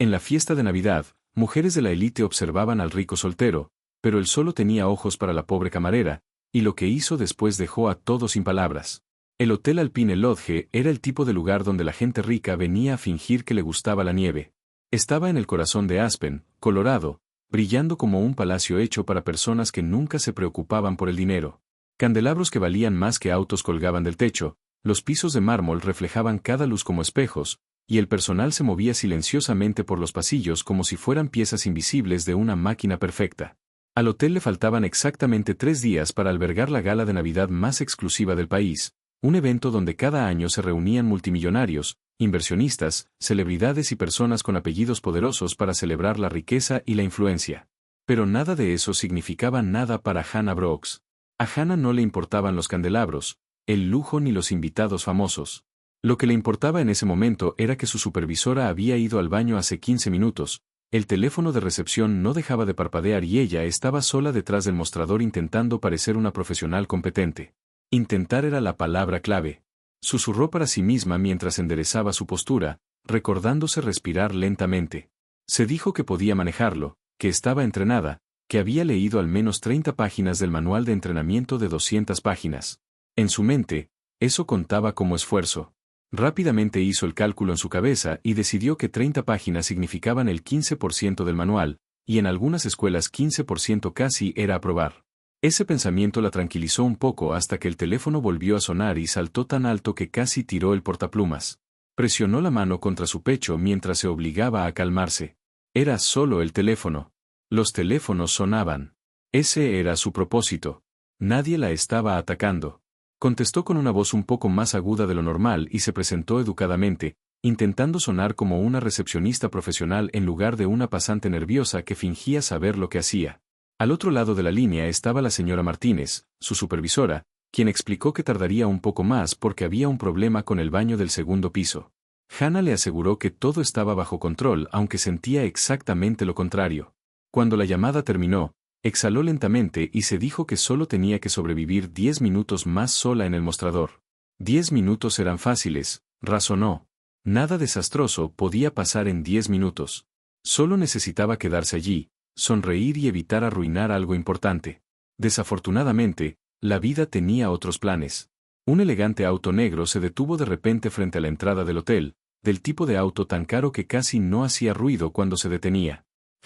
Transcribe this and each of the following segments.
En la fiesta de Navidad, mujeres de la élite observaban al rico soltero, pero él solo tenía ojos para la pobre camarera, y lo que hizo después dejó a todos sin palabras. El Hotel Alpine Lodge era el tipo de lugar donde la gente rica venía a fingir que le gustaba la nieve. Estaba en el corazón de Aspen, Colorado, brillando como un palacio hecho para personas que nunca se preocupaban por el dinero. Candelabros que valían más que autos colgaban del techo, los pisos de mármol reflejaban cada luz como espejos, y el personal se movía silenciosamente por los pasillos como si fueran piezas invisibles de una máquina perfecta. Al hotel le faltaban exactamente 3 días para albergar la gala de Navidad más exclusiva del país, un evento donde cada año se reunían multimillonarios, inversionistas, celebridades y personas con apellidos poderosos para celebrar la riqueza y la influencia. Pero nada de eso significaba nada para Hannah Brooks. A Hannah no le importaban los candelabros, el lujo ni los invitados famosos. Lo que le importaba en ese momento era que su supervisora había ido al baño hace 15 minutos, el teléfono de recepción no dejaba de parpadear y ella estaba sola detrás del mostrador intentando parecer una profesional competente. Intentar era la palabra clave. Susurró para sí misma mientras enderezaba su postura, recordándose respirar lentamente. Se dijo que podía manejarlo, que estaba entrenada, que había leído al menos 30 páginas del manual de entrenamiento de 200 páginas. En su mente, eso contaba como esfuerzo. Rápidamente hizo el cálculo en su cabeza y decidió que 30 páginas significaban el 15% del manual, y en algunas escuelas 15% casi era aprobar. Ese pensamiento la tranquilizó un poco hasta que el teléfono volvió a sonar y saltó tan alto que casi tiró el portaplumas. Presionó la mano contra su pecho mientras se obligaba a calmarse. Era solo el teléfono. Los teléfonos sonaban. Ese era su propósito. Nadie la estaba atacando. Contestó con una voz un poco más aguda de lo normal y se presentó educadamente, intentando sonar como una recepcionista profesional en lugar de una pasante nerviosa que fingía saber lo que hacía. Al otro lado de la línea estaba la señora Martínez, su supervisora, quien explicó que tardaría un poco más porque había un problema con el baño del segundo piso. Hannah le aseguró que todo estaba bajo control aunque sentía exactamente lo contrario. Cuando la llamada terminó, exhaló lentamente y se dijo que solo tenía que sobrevivir 10 minutos más sola en el mostrador. 10 minutos eran fáciles, razonó. Nada desastroso podía pasar en 10 minutos. Solo necesitaba quedarse allí, sonreír y evitar arruinar algo importante. Desafortunadamente, la vida tenía otros planes. Un elegante auto negro se detuvo de repente frente a la entrada del hotel, del tipo de auto tan caro que casi no hacía ruido cuando se detenía.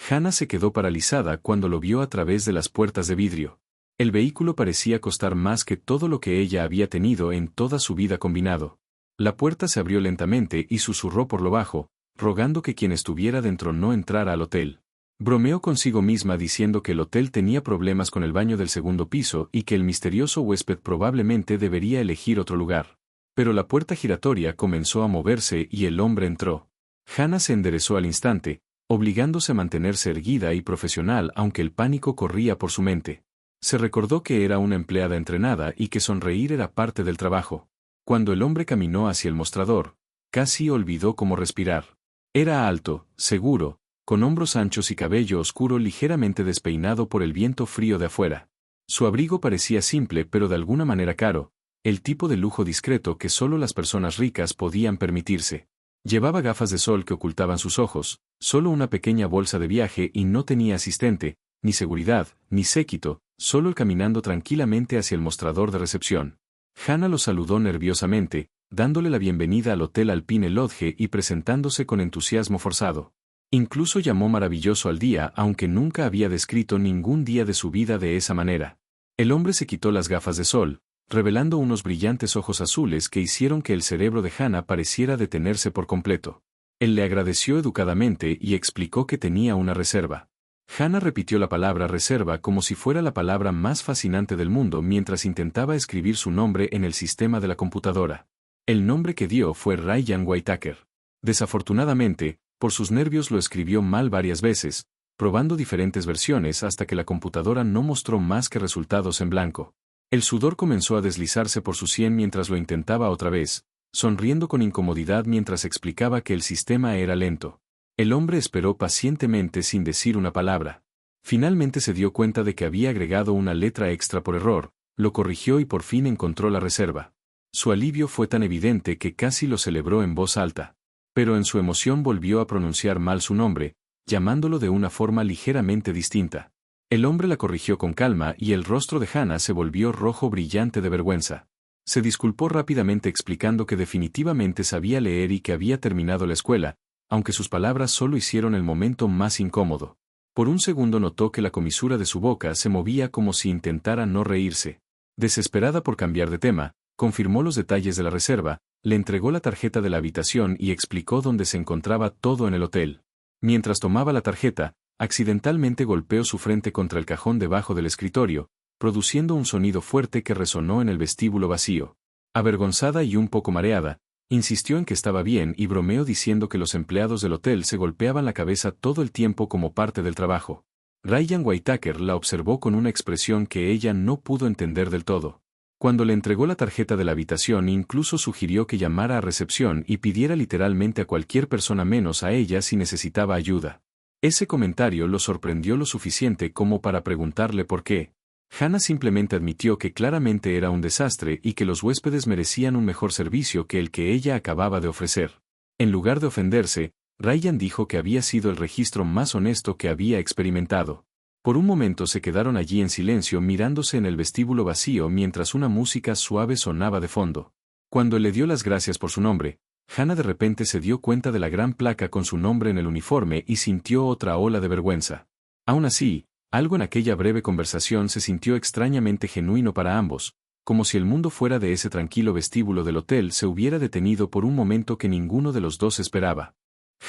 Hannah se quedó paralizada cuando lo vio a través de las puertas de vidrio. El vehículo parecía costar más que todo lo que ella había tenido en toda su vida combinado. La puerta se abrió lentamente y susurró por lo bajo, rogando que quien estuviera dentro no entrara al hotel. Bromeó consigo misma diciendo que el hotel tenía problemas con el baño del segundo piso y que el misterioso huésped probablemente debería elegir otro lugar. Pero la puerta giratoria comenzó a moverse y el hombre entró. Hannah se enderezó al instante, obligándose a mantenerse erguida y profesional aunque el pánico corría por su mente. Se recordó que era una empleada entrenada y que sonreír era parte del trabajo. Cuando el hombre caminó hacia el mostrador, casi olvidó cómo respirar. Era alto, seguro, con hombros anchos y cabello oscuro ligeramente despeinado por el viento frío de afuera. Su abrigo parecía simple pero de alguna manera caro, el tipo de lujo discreto que solo las personas ricas podían permitirse. Llevaba gafas de sol que ocultaban sus ojos, solo una pequeña bolsa de viaje y no tenía asistente, ni seguridad, ni séquito, solo él caminando tranquilamente hacia el mostrador de recepción. Hannah lo saludó nerviosamente, dándole la bienvenida al Hotel Alpine Lodge y presentándose con entusiasmo forzado. Incluso llamó maravilloso al día aunque nunca había descrito ningún día de su vida de esa manera. El hombre se quitó las gafas de sol, revelando unos brillantes ojos azules que hicieron que el cerebro de Hannah pareciera detenerse por completo. Él le agradeció educadamente y explicó que tenía una reserva. Hannah repitió la palabra reserva como si fuera la palabra más fascinante del mundo mientras intentaba escribir su nombre en el sistema de la computadora. El nombre que dio fue Ryan Whitaker. Desafortunadamente, por sus nervios lo escribió mal varias veces, probando diferentes versiones hasta que la computadora no mostró más que resultados en blanco. El sudor comenzó a deslizarse por su sien mientras lo intentaba otra vez, sonriendo con incomodidad mientras explicaba que el sistema era lento. El hombre esperó pacientemente sin decir una palabra. Finalmente se dio cuenta de que había agregado una letra extra por error, lo corrigió y por fin encontró la reserva. Su alivio fue tan evidente que casi lo celebró en voz alta. Pero en su emoción volvió a pronunciar mal su nombre, llamándolo de una forma ligeramente distinta. El hombre la corrigió con calma y el rostro de Hannah se volvió rojo brillante de vergüenza. Se disculpó rápidamente explicando que definitivamente sabía leer y que había terminado la escuela, aunque sus palabras solo hicieron el momento más incómodo. Por un segundo notó que la comisura de su boca se movía como si intentara no reírse. Desesperada por cambiar de tema, confirmó los detalles de la reserva, le entregó la tarjeta de la habitación y explicó dónde se encontraba todo en el hotel. Mientras tomaba la tarjeta, accidentalmente golpeó su frente contra el cajón debajo del escritorio, produciendo un sonido fuerte que resonó en el vestíbulo vacío. Avergonzada y un poco mareada, insistió en que estaba bien y bromeó diciendo que los empleados del hotel se golpeaban la cabeza todo el tiempo como parte del trabajo. Ryan Whitaker la observó con una expresión que ella no pudo entender del todo. Cuando le entregó la tarjeta de la habitación incluso sugirió que llamara a recepción y pidiera literalmente a cualquier persona menos a ella si necesitaba ayuda. Ese comentario lo sorprendió lo suficiente como para preguntarle por qué. Hannah simplemente admitió que claramente era un desastre y que los huéspedes merecían un mejor servicio que el que ella acababa de ofrecer. En lugar de ofenderse, Ryan dijo que había sido el registro más honesto que había experimentado. Por un momento se quedaron allí en silencio mirándose en el vestíbulo vacío mientras una música suave sonaba de fondo. Cuando le dio las gracias por su nombre, Hannah de repente se dio cuenta de la gran placa con su nombre en el uniforme y sintió otra ola de vergüenza. Aún así, algo en aquella breve conversación se sintió extrañamente genuino para ambos, como si el mundo fuera de ese tranquilo vestíbulo del hotel se hubiera detenido por un momento que ninguno de los dos esperaba.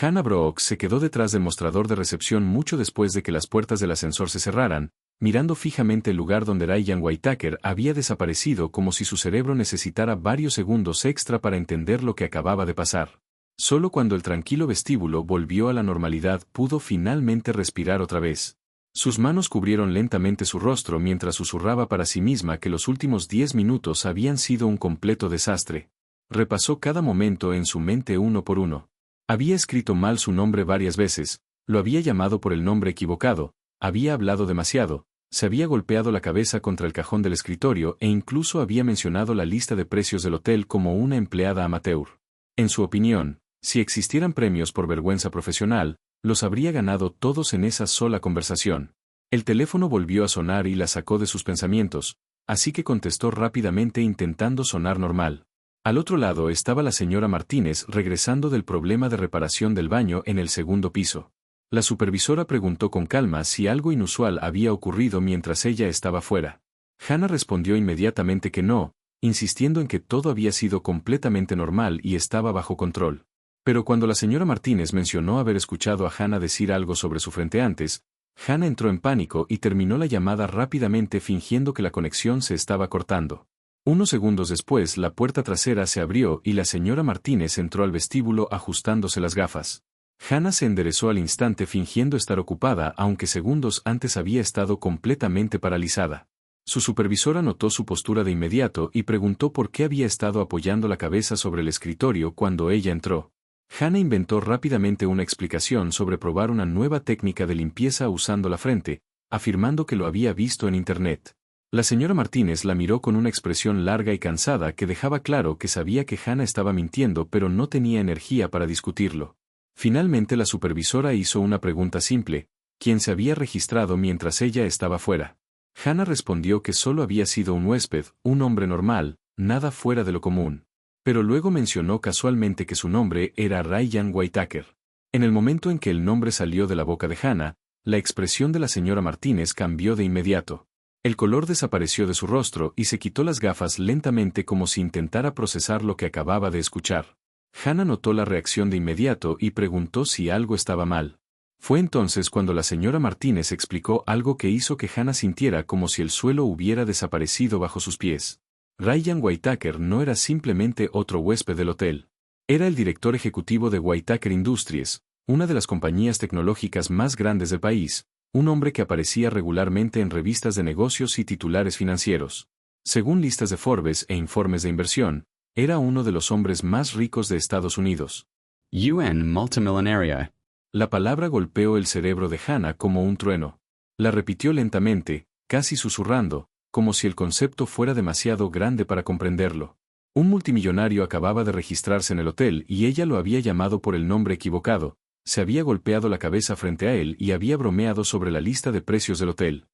Hannah Brooks se quedó detrás del mostrador de recepción mucho después de que las puertas del ascensor se cerraran, mirando fijamente el lugar donde Ryan Whitaker había desaparecido como si su cerebro necesitara varios segundos extra para entender lo que acababa de pasar. Solo cuando el tranquilo vestíbulo volvió a la normalidad pudo finalmente respirar otra vez. Sus manos cubrieron lentamente su rostro mientras susurraba para sí misma que los últimos 10 minutos habían sido un completo desastre. Repasó cada momento en su mente uno por uno. Había escrito mal su nombre varias veces, lo había llamado por el nombre equivocado, había hablado demasiado, se había golpeado la cabeza contra el cajón del escritorio e incluso había mencionado la lista de precios del hotel como una empleada amateur. En su opinión, si existieran premios por vergüenza profesional, los habría ganado todos en esa sola conversación. El teléfono volvió a sonar y la sacó de sus pensamientos, así que contestó rápidamente intentando sonar normal. Al otro lado estaba la señora Martínez regresando del problema de reparación del baño en el segundo piso. La supervisora preguntó con calma si algo inusual había ocurrido mientras ella estaba fuera. Hannah respondió inmediatamente que no, insistiendo en que todo había sido completamente normal y estaba bajo control. Pero cuando la señora Martínez mencionó haber escuchado a Hannah decir algo sobre su frente antes, Hannah entró en pánico y terminó la llamada rápidamente fingiendo que la conexión se estaba cortando. Unos segundos después la puerta trasera se abrió y la señora Martínez entró al vestíbulo ajustándose las gafas. Hannah se enderezó al instante fingiendo estar ocupada aunque segundos antes había estado completamente paralizada. Su supervisora notó su postura de inmediato y preguntó por qué había estado apoyando la cabeza sobre el escritorio cuando ella entró. Hannah inventó rápidamente una explicación sobre probar una nueva técnica de limpieza usando la frente, afirmando que lo había visto en Internet. La señora Martínez la miró con una expresión larga y cansada que dejaba claro que sabía que Hannah estaba mintiendo pero no tenía energía para discutirlo. Finalmente la supervisora hizo una pregunta simple: ¿quién se había registrado mientras ella estaba fuera? Hannah respondió que solo había sido un huésped, un hombre normal, nada fuera de lo común. Pero luego mencionó casualmente que su nombre era Ryan Whitaker. En el momento en que el nombre salió de la boca de Hannah, la expresión de la señora Martínez cambió de inmediato. El color desapareció de su rostro y se quitó las gafas lentamente como si intentara procesar lo que acababa de escuchar. Hannah notó la reacción de inmediato y preguntó si algo estaba mal. Fue entonces cuando la señora Martínez explicó algo que hizo que Hannah sintiera como si el suelo hubiera desaparecido bajo sus pies. Ryan Whitaker no era simplemente otro huésped del hotel. Era el director ejecutivo de Whitaker Industries, una de las compañías tecnológicas más grandes del país, un hombre que aparecía regularmente en revistas de negocios y titulares financieros. Según listas de Forbes e informes de inversión, era uno de los hombres más ricos de Estados Unidos. UN multimillionaire. La palabra golpeó el cerebro de Hannah como un trueno. La repitió lentamente, casi susurrando, como si el concepto fuera demasiado grande para comprenderlo. Un multimillonario acababa de registrarse en el hotel y ella lo había llamado por el nombre equivocado, se había golpeado la cabeza frente a él y había bromeado sobre la lista de precios del hotel.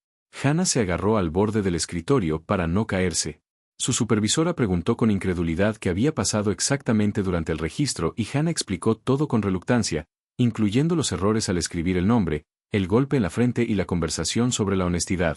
Hannah se agarró al borde del escritorio para no caerse. Su supervisora preguntó con incredulidad qué había pasado exactamente durante el registro y Hannah explicó todo con reluctancia, incluyendo los errores al escribir el nombre, el golpe en la frente y la conversación sobre la honestidad.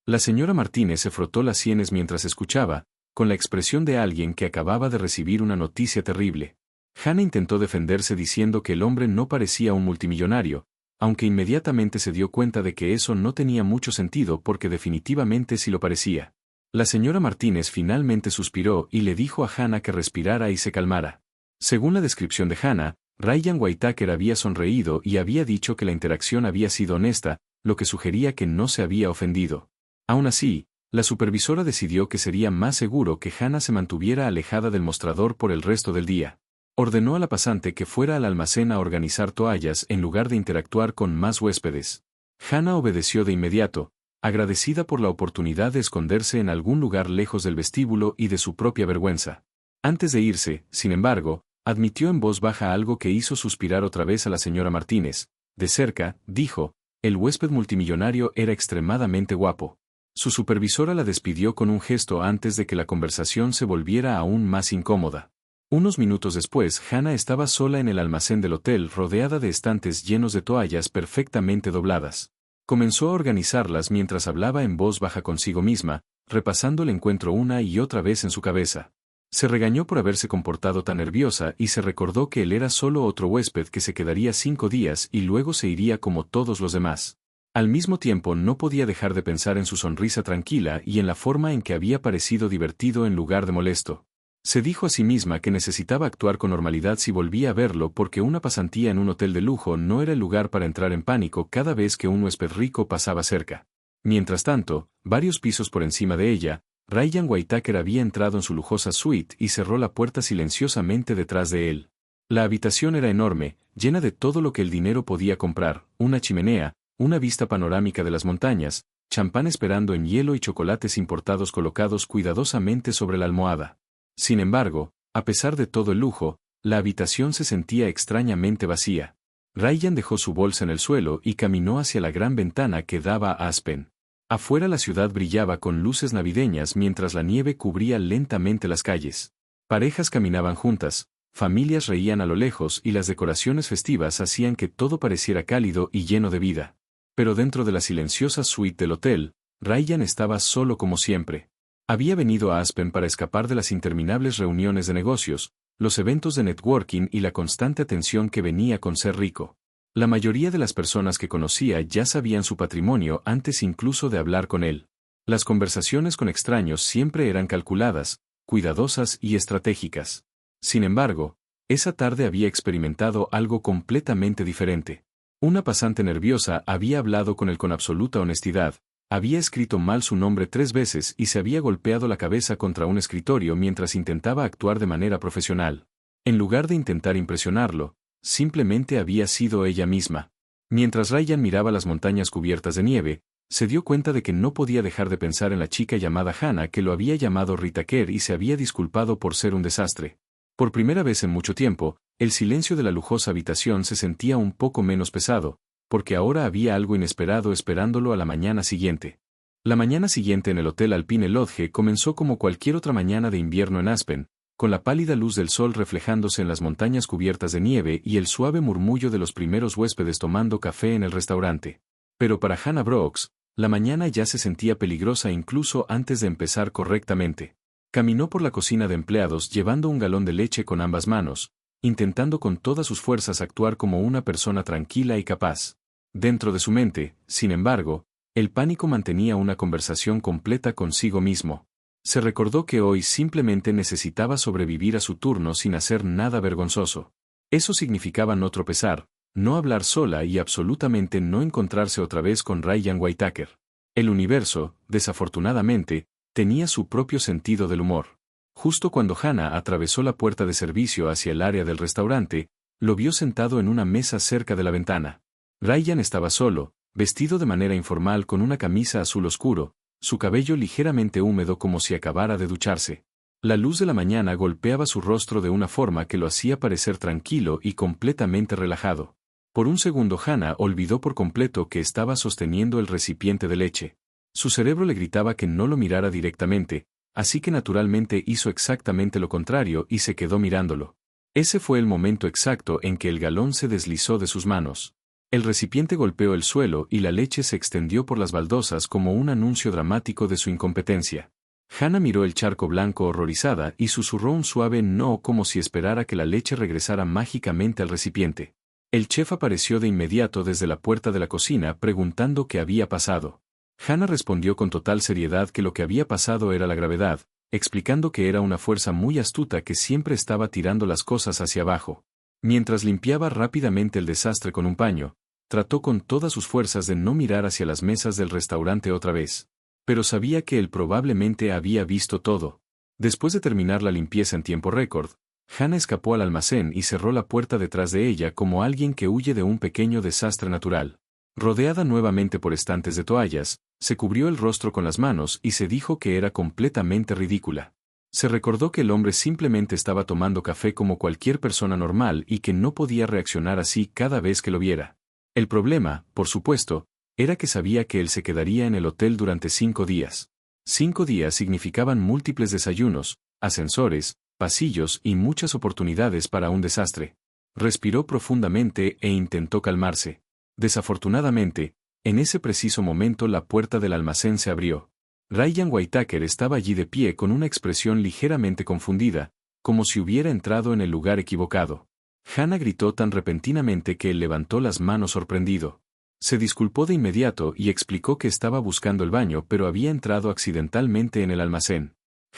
La señora Martínez se frotó las sienes mientras escuchaba, con la expresión de alguien que acababa de recibir una noticia terrible. Hannah intentó defenderse diciendo que el hombre no parecía un multimillonario, aunque inmediatamente se dio cuenta de que eso no tenía mucho sentido porque definitivamente sí lo parecía. La señora Martínez finalmente suspiró y le dijo a Hannah que respirara y se calmara. Según la descripción de Hannah, Ryan Whitaker había sonreído y había dicho que la interacción había sido honesta, lo que sugería que no se había ofendido. Aún así, la supervisora decidió que sería más seguro que Hannah se mantuviera alejada del mostrador por el resto del día. Ordenó a la pasante que fuera al almacén a organizar toallas en lugar de interactuar con más huéspedes. Hannah obedeció de inmediato, agradecida por la oportunidad de esconderse en algún lugar lejos del vestíbulo y de su propia vergüenza. Antes de irse, sin embargo, admitió en voz baja algo que hizo suspirar otra vez a la señora Martínez. De cerca, dijo, el huésped multimillonario era extremadamente guapo. Su supervisora la despidió con un gesto antes de que la conversación se volviera aún más incómoda. Unos minutos después, Hannah estaba sola en el almacén del hotel rodeada de estantes llenos de toallas perfectamente dobladas. Comenzó a organizarlas mientras hablaba en voz baja consigo misma, repasando el encuentro una y otra vez en su cabeza. Se regañó por haberse comportado tan nerviosa y se recordó que él era solo otro huésped que se quedaría 5 días y luego se iría como todos los demás. Al mismo tiempo no podía dejar de pensar en su sonrisa tranquila y en la forma en que había parecido divertido en lugar de molesto. Se dijo a sí misma que necesitaba actuar con normalidad si volvía a verlo porque una pasantía en un hotel de lujo no era el lugar para entrar en pánico cada vez que un huésped rico pasaba cerca. Mientras tanto, varios pisos por encima de ella, Ryan Whitaker había entrado en su lujosa suite y cerró la puerta silenciosamente detrás de él. La habitación era enorme, llena de todo lo que el dinero podía comprar, una chimenea, una vista panorámica de las montañas, champán esperando en hielo y chocolates importados colocados cuidadosamente sobre la almohada. Sin embargo, a pesar de todo el lujo, la habitación se sentía extrañamente vacía. Ryan dejó su bolsa en el suelo y caminó hacia la gran ventana que daba a Aspen. Afuera la ciudad brillaba con luces navideñas mientras la nieve cubría lentamente las calles. Parejas caminaban juntas, familias reían a lo lejos y las decoraciones festivas hacían que todo pareciera cálido y lleno de vida. Pero dentro de la silenciosa suite del hotel, Ryan estaba solo como siempre. Había venido a Aspen para escapar de las interminables reuniones de negocios, los eventos de networking y la constante atención que venía con ser rico. La mayoría de las personas que conocía ya sabían su patrimonio antes incluso de hablar con él. Las conversaciones con extraños siempre eran calculadas, cuidadosas y estratégicas. Sin embargo, esa tarde había experimentado algo completamente diferente. Una pasante nerviosa había hablado con él con absoluta honestidad, había escrito mal su nombre 3 veces y se había golpeado la cabeza contra un escritorio mientras intentaba actuar de manera profesional. En lugar de intentar impresionarlo, simplemente había sido ella misma. Mientras Ryan miraba las montañas cubiertas de nieve, se dio cuenta de que no podía dejar de pensar en la chica llamada Hannah que lo había llamado Rita Kerr y se había disculpado por ser un desastre. Por primera vez en mucho tiempo, el silencio de la lujosa habitación se sentía un poco menos pesado, porque ahora había algo inesperado esperándolo a la mañana siguiente. La mañana siguiente en el Hotel Alpine Lodge comenzó como cualquier otra mañana de invierno en Aspen, con la pálida luz del sol reflejándose en las montañas cubiertas de nieve y el suave murmullo de los primeros huéspedes tomando café en el restaurante. Pero para Hannah Brooks, la mañana ya se sentía peligrosa incluso antes de empezar correctamente. Caminó por la cocina de empleados llevando un galón de leche con ambas manos, intentando con todas sus fuerzas actuar como una persona tranquila y capaz. Dentro de su mente, sin embargo, el pánico mantenía una conversación completa consigo mismo. Se recordó que hoy simplemente necesitaba sobrevivir a su turno sin hacer nada vergonzoso. Eso significaba no tropezar, no hablar sola y absolutamente no encontrarse otra vez con Ryan Whitaker. El universo, desafortunadamente, tenía su propio sentido del humor. Justo cuando Hannah atravesó la puerta de servicio hacia el área del restaurante, lo vio sentado en una mesa cerca de la ventana. Ryan estaba solo, vestido de manera informal con una camisa azul oscuro, su cabello ligeramente húmedo como si acabara de ducharse. La luz de la mañana golpeaba su rostro de una forma que lo hacía parecer tranquilo y completamente relajado. Por un segundo Hannah olvidó por completo que estaba sosteniendo el recipiente de leche. Su cerebro le gritaba que no lo mirara directamente, así que naturalmente hizo exactamente lo contrario y se quedó mirándolo. Ese fue el momento exacto en que el galón se deslizó de sus manos. El recipiente golpeó el suelo y la leche se extendió por las baldosas como un anuncio dramático de su incompetencia. Hannah miró el charco blanco horrorizada y susurró un suave no como si esperara que la leche regresara mágicamente al recipiente. El chef apareció de inmediato desde la puerta de la cocina preguntando qué había pasado. Hannah respondió con total seriedad que lo que había pasado era la gravedad, explicando que era una fuerza muy astuta que siempre estaba tirando las cosas hacia abajo. Mientras limpiaba rápidamente el desastre con un paño, trató con todas sus fuerzas de no mirar hacia las mesas del restaurante otra vez. Pero sabía que él probablemente había visto todo. Después de terminar la limpieza en tiempo récord, Hannah escapó al almacén y cerró la puerta detrás de ella como alguien que huye de un pequeño desastre natural. Rodeada nuevamente por estantes de toallas, se cubrió el rostro con las manos y se dijo que era completamente ridícula. Se recordó que el hombre simplemente estaba tomando café como cualquier persona normal y que no podía reaccionar así cada vez que lo viera. El problema, por supuesto, era que sabía que él se quedaría en el hotel durante 5 días. 5 días significaban múltiples desayunos, ascensores, pasillos y muchas oportunidades para un desastre. Respiró profundamente e intentó calmarse. Desafortunadamente, en ese preciso momento la puerta del almacén se abrió. Ryan Whitaker estaba allí de pie con una expresión ligeramente confundida, como si hubiera entrado en el lugar equivocado. Hannah gritó tan repentinamente que él levantó las manos sorprendido. Se disculpó de inmediato y explicó que estaba buscando el baño pero había entrado accidentalmente en el almacén.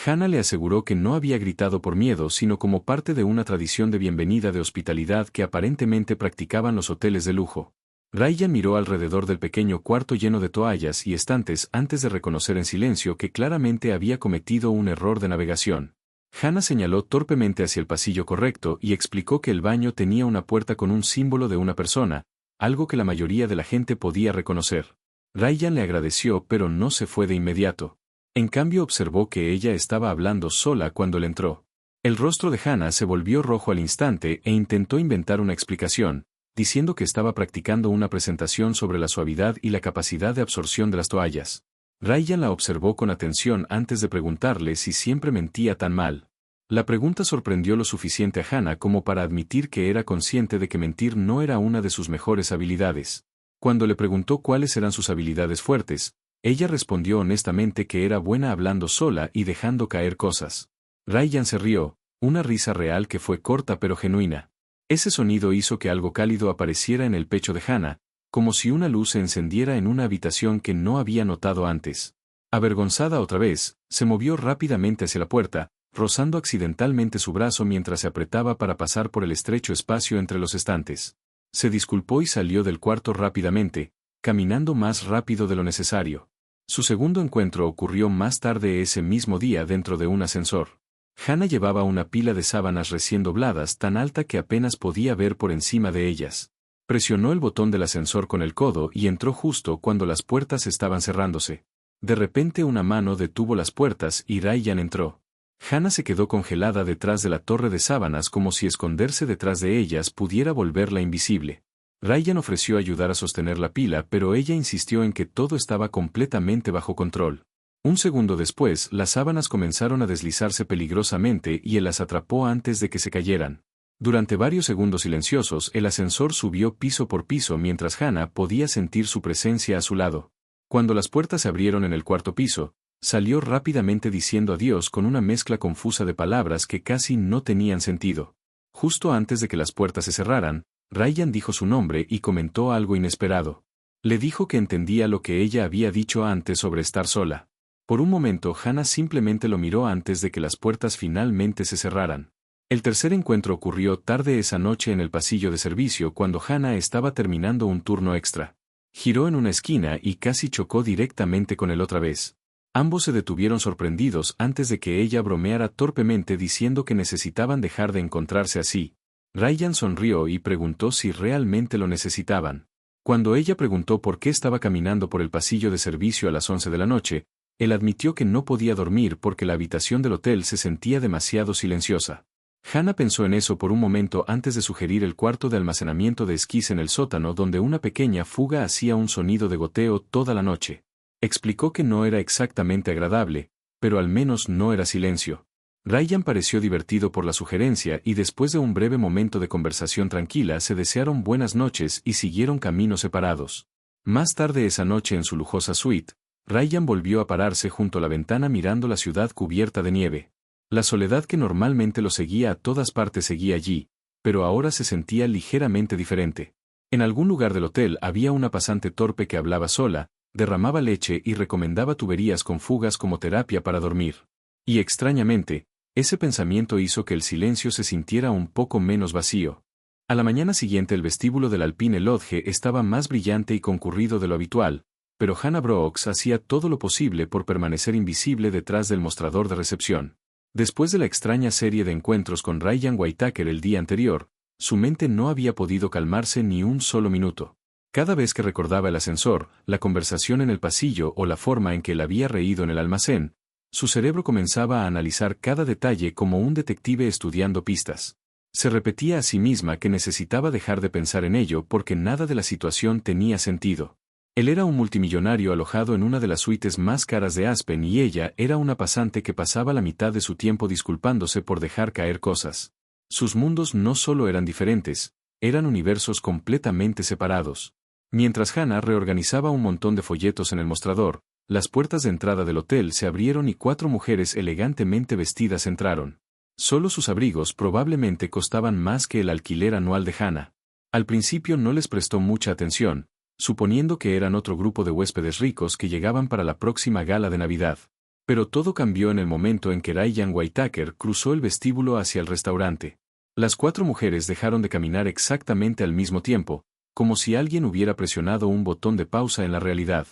Hannah le aseguró que no había gritado por miedo sino como parte de una tradición de bienvenida de hospitalidad que aparentemente practicaban los hoteles de lujo. Ryan miró alrededor del pequeño cuarto lleno de toallas y estantes antes de reconocer en silencio que claramente había cometido un error de navegación. Hannah señaló torpemente hacia el pasillo correcto y explicó que el baño tenía una puerta con un símbolo de una persona, algo que la mayoría de la gente podía reconocer. Ryan le agradeció pero no se fue de inmediato. En cambio observó que ella estaba hablando sola cuando él entró. El rostro de Hannah se volvió rojo al instante e intentó inventar una explicación, diciendo que estaba practicando una presentación sobre la suavidad y la capacidad de absorción de las toallas. Ryan la observó con atención antes de preguntarle si siempre mentía tan mal. La pregunta sorprendió lo suficiente a Hannah como para admitir que era consciente de que mentir no era una de sus mejores habilidades. Cuando le preguntó cuáles eran sus habilidades fuertes, ella respondió honestamente que era buena hablando sola y dejando caer cosas. Ryan se rió, una risa real que fue corta pero genuina. Ese sonido hizo que algo cálido apareciera en el pecho de Hannah, como si una luz se encendiera en una habitación que no había notado antes. Avergonzada otra vez, se movió rápidamente hacia la puerta, rozando accidentalmente su brazo mientras se apretaba para pasar por el estrecho espacio entre los estantes. Se disculpó y salió del cuarto rápidamente, caminando más rápido de lo necesario. Su segundo encuentro ocurrió más tarde ese mismo día dentro de un ascensor. Hannah llevaba una pila de sábanas recién dobladas tan alta que apenas podía ver por encima de ellas. Presionó el botón del ascensor con el codo y entró justo cuando las puertas estaban cerrándose. De repente una mano detuvo las puertas y Ryan entró. Hannah se quedó congelada detrás de la torre de sábanas como si esconderse detrás de ellas pudiera volverla invisible. Ryan ofreció ayudar a sostener la pila pero ella insistió en que todo estaba completamente bajo control. Un segundo después las sábanas comenzaron a deslizarse peligrosamente y él las atrapó antes de que se cayeran. Durante varios segundos silenciosos el ascensor subió piso por piso mientras Hannah podía sentir su presencia a su lado. Cuando las puertas se abrieron en el cuarto piso, salió rápidamente diciendo adiós con una mezcla confusa de palabras que casi no tenían sentido. Justo antes de que las puertas se cerraran, Ryan dijo su nombre y comentó algo inesperado. Le dijo que entendía lo que ella había dicho antes sobre estar sola. Por un momento Hannah simplemente lo miró antes de que las puertas finalmente se cerraran. El tercer encuentro ocurrió tarde esa noche en el pasillo de servicio cuando Hannah estaba terminando un turno extra. Giró en una esquina y casi chocó directamente con él otra vez. Ambos se detuvieron sorprendidos antes de que ella bromeara torpemente diciendo que necesitaban dejar de encontrarse así. Ryan sonrió y preguntó si realmente lo necesitaban. Cuando ella preguntó por qué estaba caminando por el pasillo de servicio a las 11 de la noche, Él admitió que no podía dormir porque la habitación del hotel se sentía demasiado silenciosa. Hannah pensó en eso por un momento antes de sugerir el cuarto de almacenamiento de esquís en el sótano donde una pequeña fuga hacía un sonido de goteo toda la noche. Explicó que no era exactamente agradable, pero al menos no era silencio. Ryan pareció divertido por la sugerencia y después de un breve momento de conversación tranquila se desearon buenas noches y siguieron caminos separados. Más tarde esa noche en su lujosa suite, Ryan volvió a pararse junto a la ventana mirando la ciudad cubierta de nieve. La soledad que normalmente lo seguía a todas partes seguía allí, pero ahora se sentía ligeramente diferente. En algún lugar del hotel había una pasante torpe que hablaba sola, derramaba leche y recomendaba tuberías con fugas como terapia para dormir. Y extrañamente, ese pensamiento hizo que el silencio se sintiera un poco menos vacío. A la mañana siguiente el vestíbulo del Alpine Lodge estaba más brillante y concurrido de lo habitual, pero Hannah Brooks hacía todo lo posible por permanecer invisible detrás del mostrador de recepción. Después de la extraña serie de encuentros con Ryan Whitaker el día anterior, su mente no había podido calmarse ni un solo minuto. Cada vez que recordaba el ascensor, la conversación en el pasillo o la forma en que él había reído en el almacén, su cerebro comenzaba a analizar cada detalle como un detective estudiando pistas. Se repetía a sí misma que necesitaba dejar de pensar en ello porque nada de la situación tenía sentido. Él era un multimillonario alojado en una de las suites más caras de Aspen y ella era una pasante que pasaba la mitad de su tiempo disculpándose por dejar caer cosas. Sus mundos no solo eran diferentes, eran universos completamente separados. Mientras Hannah reorganizaba un montón de folletos en el mostrador, las puertas de entrada del hotel se abrieron y 4 mujeres elegantemente vestidas entraron. Solo sus abrigos probablemente costaban más que el alquiler anual de Hannah. Al principio no les prestó mucha atención, suponiendo que eran otro grupo de huéspedes ricos que llegaban para la próxima gala de Navidad. Pero todo cambió en el momento en que Ryan Whitaker cruzó el vestíbulo hacia el restaurante. Las 4 mujeres dejaron de caminar exactamente al mismo tiempo, como si alguien hubiera presionado un botón de pausa en la realidad.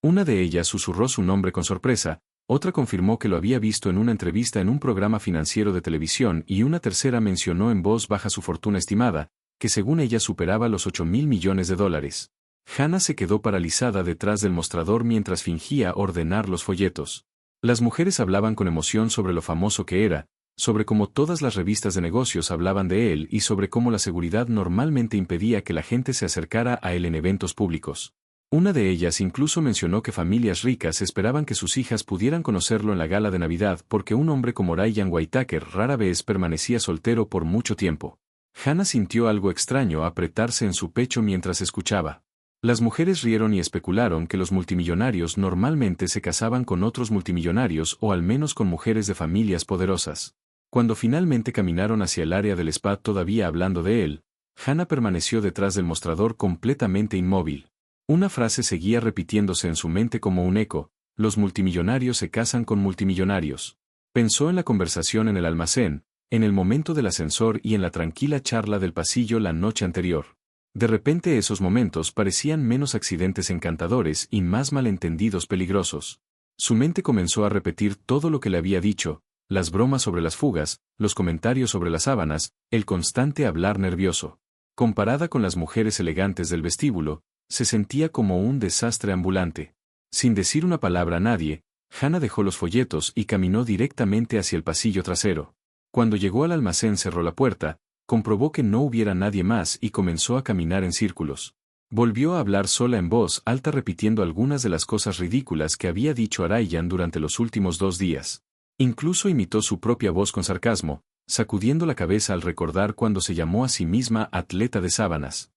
Una de ellas susurró su nombre con sorpresa, otra confirmó que lo había visto en una entrevista en un programa financiero de televisión y una tercera mencionó en voz baja su fortuna estimada, que según ella superaba los $8,000 millones. Hannah se quedó paralizada detrás del mostrador mientras fingía ordenar los folletos. Las mujeres hablaban con emoción sobre lo famoso que era, sobre cómo todas las revistas de negocios hablaban de él y sobre cómo la seguridad normalmente impedía que la gente se acercara a él en eventos públicos. Una de ellas incluso mencionó que familias ricas esperaban que sus hijas pudieran conocerlo en la gala de Navidad porque un hombre como Ryan Whitaker rara vez permanecía soltero por mucho tiempo. Hannah sintió algo extraño apretarse en su pecho mientras escuchaba. Las mujeres rieron y especularon que los multimillonarios normalmente se casaban con otros multimillonarios o al menos con mujeres de familias poderosas. Cuando finalmente caminaron hacia el área del spa todavía hablando de él, Hannah permaneció detrás del mostrador completamente inmóvil. Una frase seguía repitiéndose en su mente como un eco: los multimillonarios se casan con multimillonarios. Pensó en la conversación en el almacén, en el momento del ascensor y en la tranquila charla del pasillo la noche anterior. De repente esos momentos parecían menos accidentes encantadores y más malentendidos peligrosos. Su mente comenzó a repetir todo lo que le había dicho, las bromas sobre las fugas, los comentarios sobre las sábanas, el constante hablar nervioso. Comparada con las mujeres elegantes del vestíbulo, se sentía como un desastre ambulante. Sin decir una palabra a nadie, Hannah dejó los folletos y caminó directamente hacia el pasillo trasero. Cuando llegó al almacén cerró la puerta, comprobó que no hubiera nadie más y comenzó a caminar en círculos. Volvió a hablar sola en voz alta repitiendo algunas de las cosas ridículas que había dicho a Ryan durante los últimos 2 días. Incluso imitó su propia voz con sarcasmo, sacudiendo la cabeza al recordar cuando se llamó a sí misma atleta de sábanas.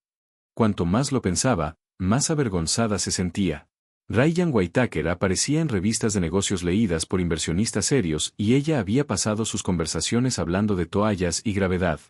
Cuanto más lo pensaba, más avergonzada se sentía. Ryan Whitaker aparecía en revistas de negocios leídas por inversionistas serios y ella había pasado sus conversaciones hablando de toallas y gravedad.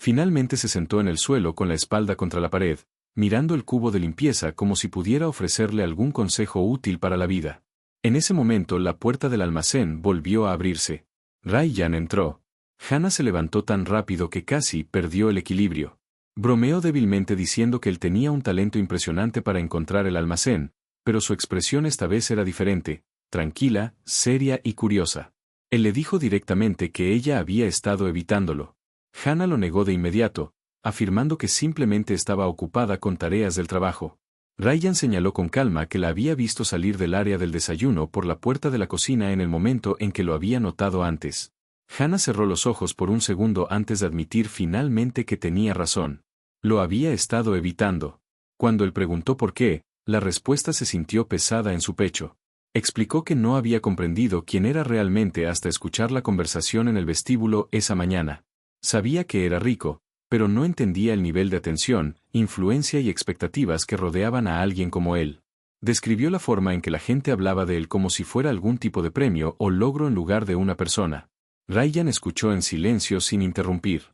Finalmente se sentó en el suelo con la espalda contra la pared, mirando el cubo de limpieza como si pudiera ofrecerle algún consejo útil para la vida. En ese momento la puerta del almacén volvió a abrirse. Ryan entró. Hannah se levantó tan rápido que casi perdió el equilibrio. Bromeó débilmente diciendo que él tenía un talento impresionante para encontrar el almacén, pero su expresión esta vez era diferente, tranquila, seria y curiosa. Él le dijo directamente que ella había estado evitándolo. Hannah lo negó de inmediato, afirmando que simplemente estaba ocupada con tareas del trabajo. Ryan señaló con calma que la había visto salir del área del desayuno por la puerta de la cocina en el momento en que lo había notado antes. Hannah cerró los ojos por un segundo antes de admitir finalmente que tenía razón. Lo había estado evitando. Cuando él preguntó por qué, la respuesta se sintió pesada en su pecho. Explicó que no había comprendido quién era realmente hasta escuchar la conversación en el vestíbulo esa mañana. Sabía que era rico, pero no entendía el nivel de atención, influencia y expectativas que rodeaban a alguien como él. Describió la forma en que la gente hablaba de él como si fuera algún tipo de premio o logro en lugar de una persona. Ryan escuchó en silencio sin interrumpir.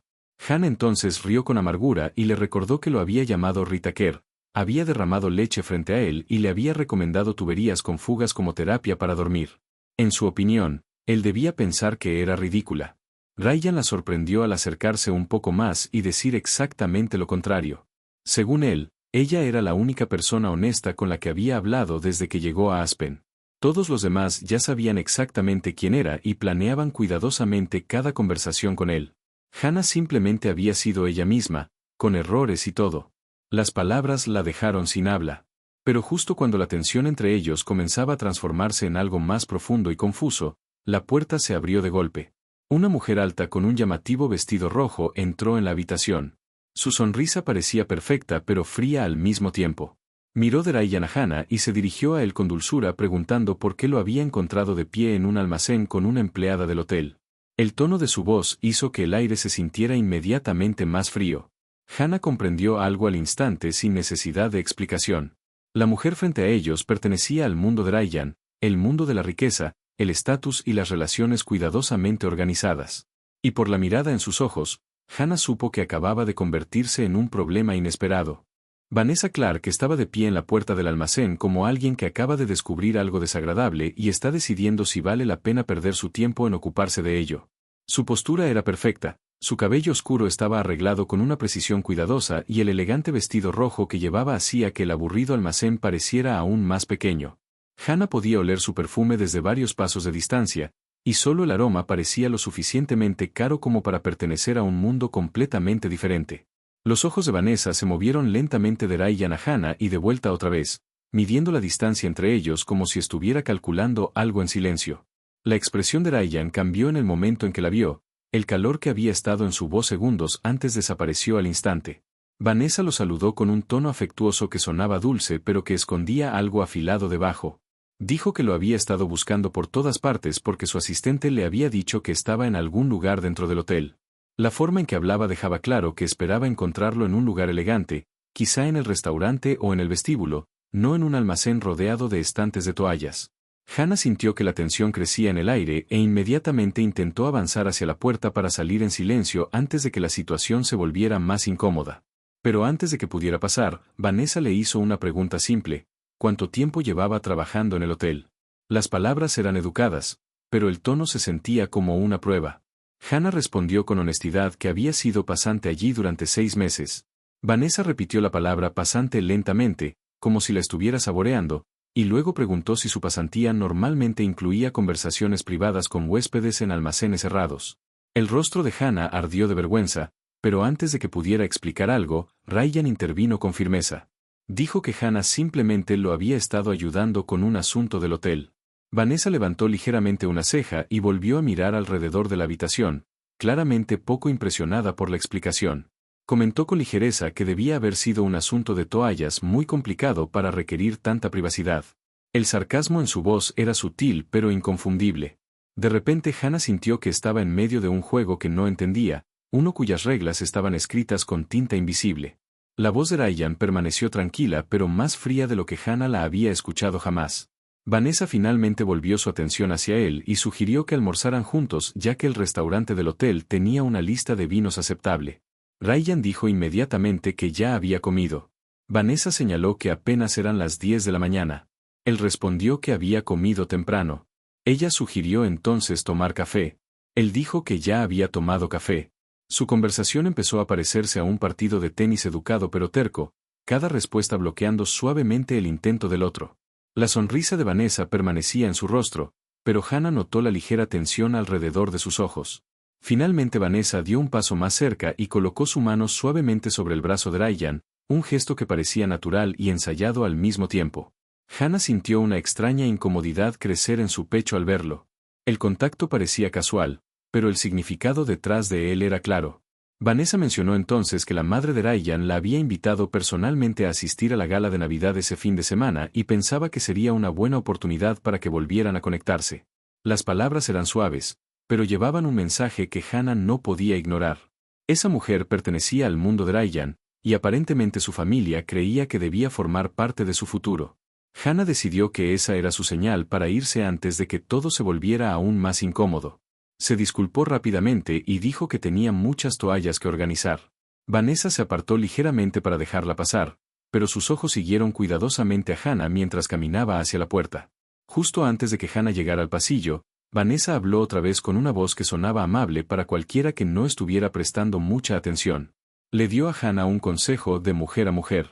Hannah entonces rió con amargura y le recordó que lo había llamado Rita Kerr, había derramado leche frente a él y le había recomendado tuberías con fugas como terapia para dormir. En su opinión, él debía pensar que era ridícula. Ryan la sorprendió al acercarse un poco más y decir exactamente lo contrario. Según él, ella era la única persona honesta con la que había hablado desde que llegó a Aspen. Todos los demás ya sabían exactamente quién era y planeaban cuidadosamente cada conversación con él. Hannah simplemente había sido ella misma, con errores y todo. Las palabras la dejaron sin habla. Pero justo cuando la tensión entre ellos comenzaba a transformarse en algo más profundo y confuso, la puerta se abrió de golpe. Una mujer alta con un llamativo vestido rojo entró en la habitación. Su sonrisa parecía perfecta pero fría al mismo tiempo. Miró de Ryan a Hannah y se dirigió a él con dulzura preguntando por qué lo había encontrado de pie en un almacén con una empleada del hotel. El tono de su voz hizo que el aire se sintiera inmediatamente más frío. Hannah comprendió algo al instante sin necesidad de explicación. La mujer frente a ellos pertenecía al mundo de Ryan, el mundo de la riqueza, el estatus y las relaciones cuidadosamente organizadas. Y por la mirada en sus ojos, Hannah supo que acababa de convertirse en un problema inesperado. Vanessa Clark estaba de pie en la puerta del almacén como alguien que acaba de descubrir algo desagradable y está decidiendo si vale la pena perder su tiempo en ocuparse de ello. Su postura era perfecta, su cabello oscuro estaba arreglado con una precisión cuidadosa y el elegante vestido rojo que llevaba hacía que el aburrido almacén pareciera aún más pequeño. Hannah podía oler su perfume desde varios pasos de distancia, y solo el aroma parecía lo suficientemente caro como para pertenecer a un mundo completamente diferente. Los ojos de Vanessa se movieron lentamente de Ryan a Hannah y de vuelta otra vez, midiendo la distancia entre ellos como si estuviera calculando algo en silencio. La expresión de Ryan cambió en el momento en que la vio, el calor que había estado en su voz segundos antes desapareció al instante. Vanessa lo saludó con un tono afectuoso que sonaba dulce pero que escondía algo afilado debajo. Dijo que lo había estado buscando por todas partes porque su asistente le había dicho que estaba en algún lugar dentro del hotel. La forma en que hablaba dejaba claro que esperaba encontrarlo en un lugar elegante, quizá en el restaurante o en el vestíbulo, no en un almacén rodeado de estantes de toallas. Hannah sintió que la tensión crecía en el aire e inmediatamente intentó avanzar hacia la puerta para salir en silencio antes de que la situación se volviera más incómoda. Pero antes de que pudiera pasar, Vanessa le hizo una pregunta simple: ¿cuánto tiempo llevaba trabajando en el hotel? Las palabras eran educadas, pero el tono se sentía como una prueba. Hannah respondió con honestidad que había sido pasante allí durante 6 meses. Vanessa repitió la palabra pasante lentamente, como si la estuviera saboreando, y luego preguntó si su pasantía normalmente incluía conversaciones privadas con huéspedes en almacenes cerrados. El rostro de Hannah ardió de vergüenza, pero antes de que pudiera explicar algo, Ryan intervino con firmeza. Dijo que Hannah simplemente lo había estado ayudando con un asunto del hotel. Vanessa levantó ligeramente una ceja y volvió a mirar alrededor de la habitación, claramente poco impresionada por la explicación. Comentó con ligereza que debía haber sido un asunto de toallas muy complicado para requerir tanta privacidad. El sarcasmo en su voz era sutil pero inconfundible. De repente Hannah sintió que estaba en medio de un juego que no entendía, uno cuyas reglas estaban escritas con tinta invisible. La voz de Ryan permaneció tranquila pero más fría de lo que Hannah la había escuchado jamás. Vanessa finalmente volvió su atención hacia él y sugirió que almorzaran juntos ya que el restaurante del hotel tenía una lista de vinos aceptable. Ryan dijo inmediatamente que ya había comido. Vanessa señaló que apenas eran las 10 de la mañana. Él respondió que había comido temprano. Ella sugirió entonces tomar café. Él dijo que ya había tomado café. Su conversación empezó a parecerse a un partido de tenis educado pero terco, cada respuesta bloqueando suavemente el intento del otro. La sonrisa de Vanessa permanecía en su rostro, pero Hannah notó la ligera tensión alrededor de sus ojos. Finalmente Vanessa dio un paso más cerca y colocó su mano suavemente sobre el brazo de Ryan, un gesto que parecía natural y ensayado al mismo tiempo. Hannah sintió una extraña incomodidad crecer en su pecho al verlo. El contacto parecía casual, pero el significado detrás de él era claro. Vanessa mencionó entonces que la madre de Ryan la había invitado personalmente a asistir a la gala de Navidad ese fin de semana y pensaba que sería una buena oportunidad para que volvieran a conectarse. Las palabras eran suaves, pero llevaban un mensaje que Hannah no podía ignorar. Esa mujer pertenecía al mundo de Ryan, y aparentemente su familia creía que debía formar parte de su futuro. Hannah decidió que esa era su señal para irse antes de que todo se volviera aún más incómodo. Se disculpó rápidamente y dijo que tenía muchas toallas que organizar. Vanessa se apartó ligeramente para dejarla pasar, pero sus ojos siguieron cuidadosamente a Hannah mientras caminaba hacia la puerta. Justo antes de que Hannah llegara al pasillo, Vanessa habló otra vez con una voz que sonaba amable para cualquiera que no estuviera prestando mucha atención. Le dio a Hannah un consejo de mujer a mujer.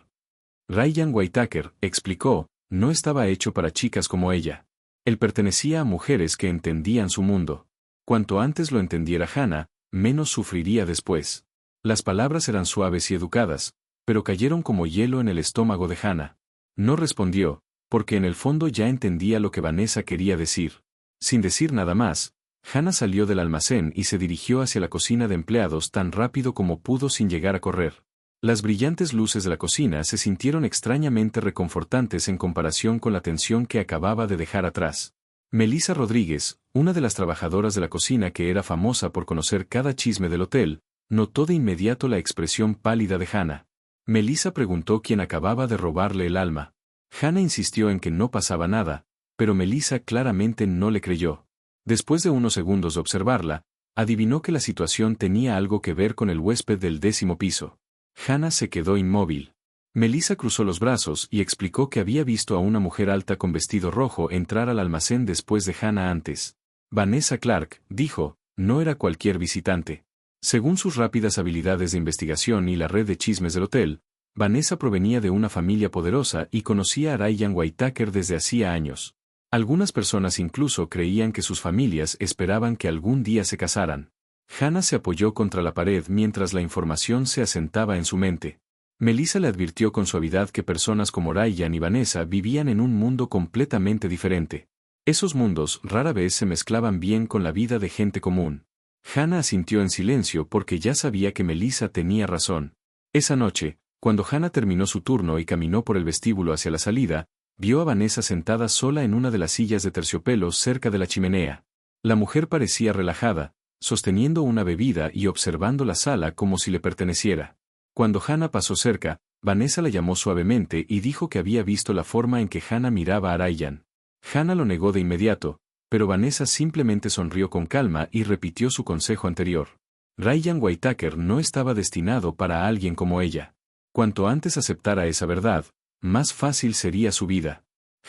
Ryan Whitaker, explicó, no estaba hecho para chicas como ella. Él pertenecía a mujeres que entendían su mundo. Cuanto antes lo entendiera Hannah, menos sufriría después. Las palabras eran suaves y educadas, pero cayeron como hielo en el estómago de Hannah. No respondió, porque en el fondo ya entendía lo que Vanessa quería decir. Sin decir nada más, Hannah salió del almacén y se dirigió hacia la cocina de empleados tan rápido como pudo sin llegar a correr. Las brillantes luces de la cocina se sintieron extrañamente reconfortantes en comparación con la tensión que acababa de dejar atrás. Melissa Rodríguez, una de las trabajadoras de la cocina que era famosa por conocer cada chisme del hotel, notó de inmediato la expresión pálida de Hannah. Melissa preguntó quién acababa de robarle el alma. Hannah insistió en que no pasaba nada, pero Melissa claramente no le creyó. Después de unos segundos de observarla, adivinó que la situación tenía algo que ver con el huésped del 10º piso. Hannah se quedó inmóvil. Melissa cruzó los brazos y explicó que había visto a una mujer alta con vestido rojo entrar al almacén después de Hannah antes. Vanessa Clark, dijo, no era cualquier visitante. Según sus rápidas habilidades de investigación y la red de chismes del hotel, Vanessa provenía de una familia poderosa y conocía a Ryan Whitaker desde hacía años. Algunas personas incluso creían que sus familias esperaban que algún día se casaran. Hannah se apoyó contra la pared mientras la información se asentaba en su mente. Melissa le advirtió con suavidad que personas como Ryan y Vanessa vivían en un mundo completamente diferente. Esos mundos rara vez se mezclaban bien con la vida de gente común. Hannah asintió en silencio porque ya sabía que Melissa tenía razón. Esa noche, cuando Hannah terminó su turno y caminó por el vestíbulo hacia la salida, vio a Vanessa sentada sola en una de las sillas de terciopelo cerca de la chimenea. La mujer parecía relajada, sosteniendo una bebida y observando la sala como si le perteneciera. Cuando Hannah pasó cerca, Vanessa la llamó suavemente y dijo que había visto la forma en que Hannah miraba a Ryan. Hannah lo negó de inmediato, pero Vanessa simplemente sonrió con calma y repitió su consejo anterior. Ryan Whitaker no estaba destinado para alguien como ella. Cuanto antes aceptara esa verdad, más fácil sería su vida.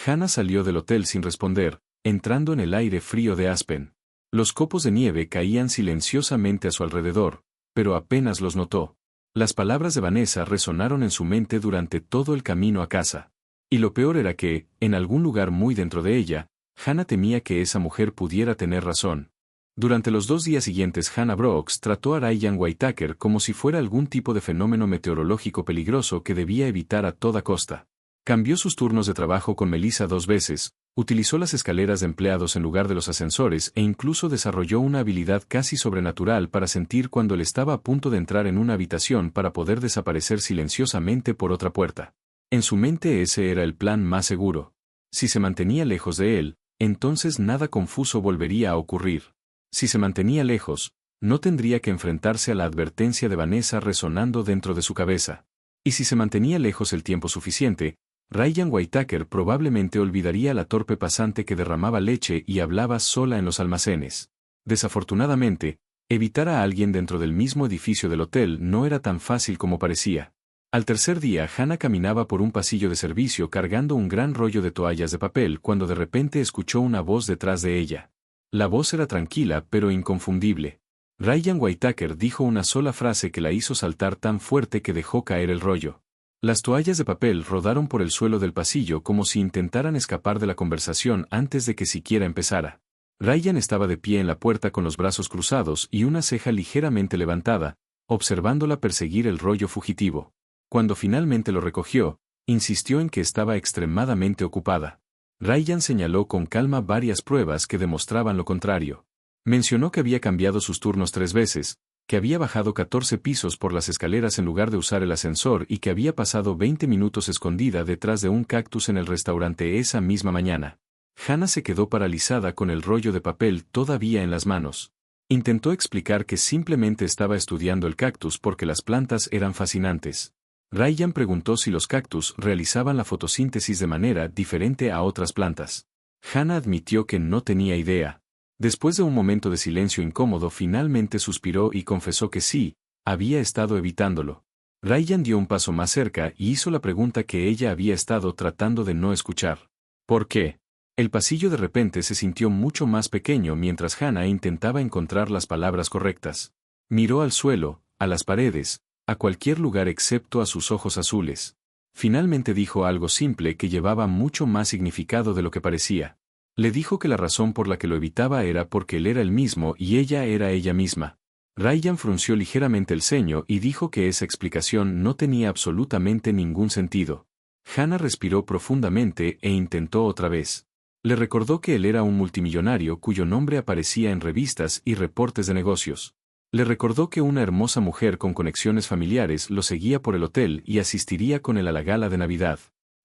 Hannah salió del hotel sin responder, entrando en el aire frío de Aspen. Los copos de nieve caían silenciosamente a su alrededor, pero apenas los notó. Las palabras de Vanessa resonaron en su mente durante todo el camino a casa. Y lo peor era que, en algún lugar muy dentro de ella, Hannah temía que esa mujer pudiera tener razón. Durante los 2 días siguientes Hannah Brooks trató a Ryan Whitaker como si fuera algún tipo de fenómeno meteorológico peligroso que debía evitar a toda costa. Cambió sus turnos de trabajo con Melissa 2 veces, utilizó las escaleras de empleados en lugar de los ascensores e incluso desarrolló una habilidad casi sobrenatural para sentir cuando él estaba a punto de entrar en una habitación para poder desaparecer silenciosamente por otra puerta. En su mente ese era el plan más seguro. Si se mantenía lejos de él, entonces nada confuso volvería a ocurrir. Si se mantenía lejos, no tendría que enfrentarse a la advertencia de Vanessa resonando dentro de su cabeza. Y si se mantenía lejos el tiempo suficiente, Ryan Whitaker probablemente olvidaría a la torpe pasante que derramaba leche y hablaba sola en los almacenes. Desafortunadamente, evitar a alguien dentro del mismo edificio del hotel no era tan fácil como parecía. Al tercer día Hannah caminaba por un pasillo de servicio cargando un gran rollo de toallas de papel cuando de repente escuchó una voz detrás de ella. La voz era tranquila pero inconfundible. Ryan Whitaker dijo una sola frase que la hizo saltar tan fuerte que dejó caer el rollo. Las toallas de papel rodaron por el suelo del pasillo como si intentaran escapar de la conversación antes de que siquiera empezara. Ryan estaba de pie en la puerta con los brazos cruzados y una ceja ligeramente levantada, observándola perseguir el rollo fugitivo. Cuando finalmente lo recogió, insistió en que estaba extremadamente ocupada. Ryan señaló con calma varias pruebas que demostraban lo contrario. Mencionó que había cambiado sus turnos 3 veces, que había bajado 14 pisos por las escaleras en lugar de usar el ascensor y que había pasado 20 minutos escondida detrás de un cactus en el restaurante esa misma mañana. Hannah se quedó paralizada con el rollo de papel todavía en las manos. Intentó explicar que simplemente estaba estudiando el cactus porque las plantas eran fascinantes. Ryan preguntó si los cactus realizaban la fotosíntesis de manera diferente a otras plantas. Hannah admitió que no tenía idea. Después de un momento de silencio incómodo, finalmente suspiró y confesó que sí, había estado evitándolo. Ryan dio un paso más cerca y hizo la pregunta que ella había estado tratando de no escuchar. ¿Por qué? El pasillo de repente se sintió mucho más pequeño mientras Hannah intentaba encontrar las palabras correctas. Miró al suelo, a las paredes, a cualquier lugar excepto a sus ojos azules. Finalmente dijo algo simple que llevaba mucho más significado de lo que parecía. Le dijo que la razón por la que lo evitaba era porque él era el mismo y ella era ella misma. Ryan frunció ligeramente el ceño y dijo que esa explicación no tenía absolutamente ningún sentido. Hannah respiró profundamente e intentó otra vez. Le recordó que él era un multimillonario cuyo nombre aparecía en revistas y reportes de negocios. Le recordó que una hermosa mujer con conexiones familiares lo seguía por el hotel y asistiría con él a la gala de Navidad.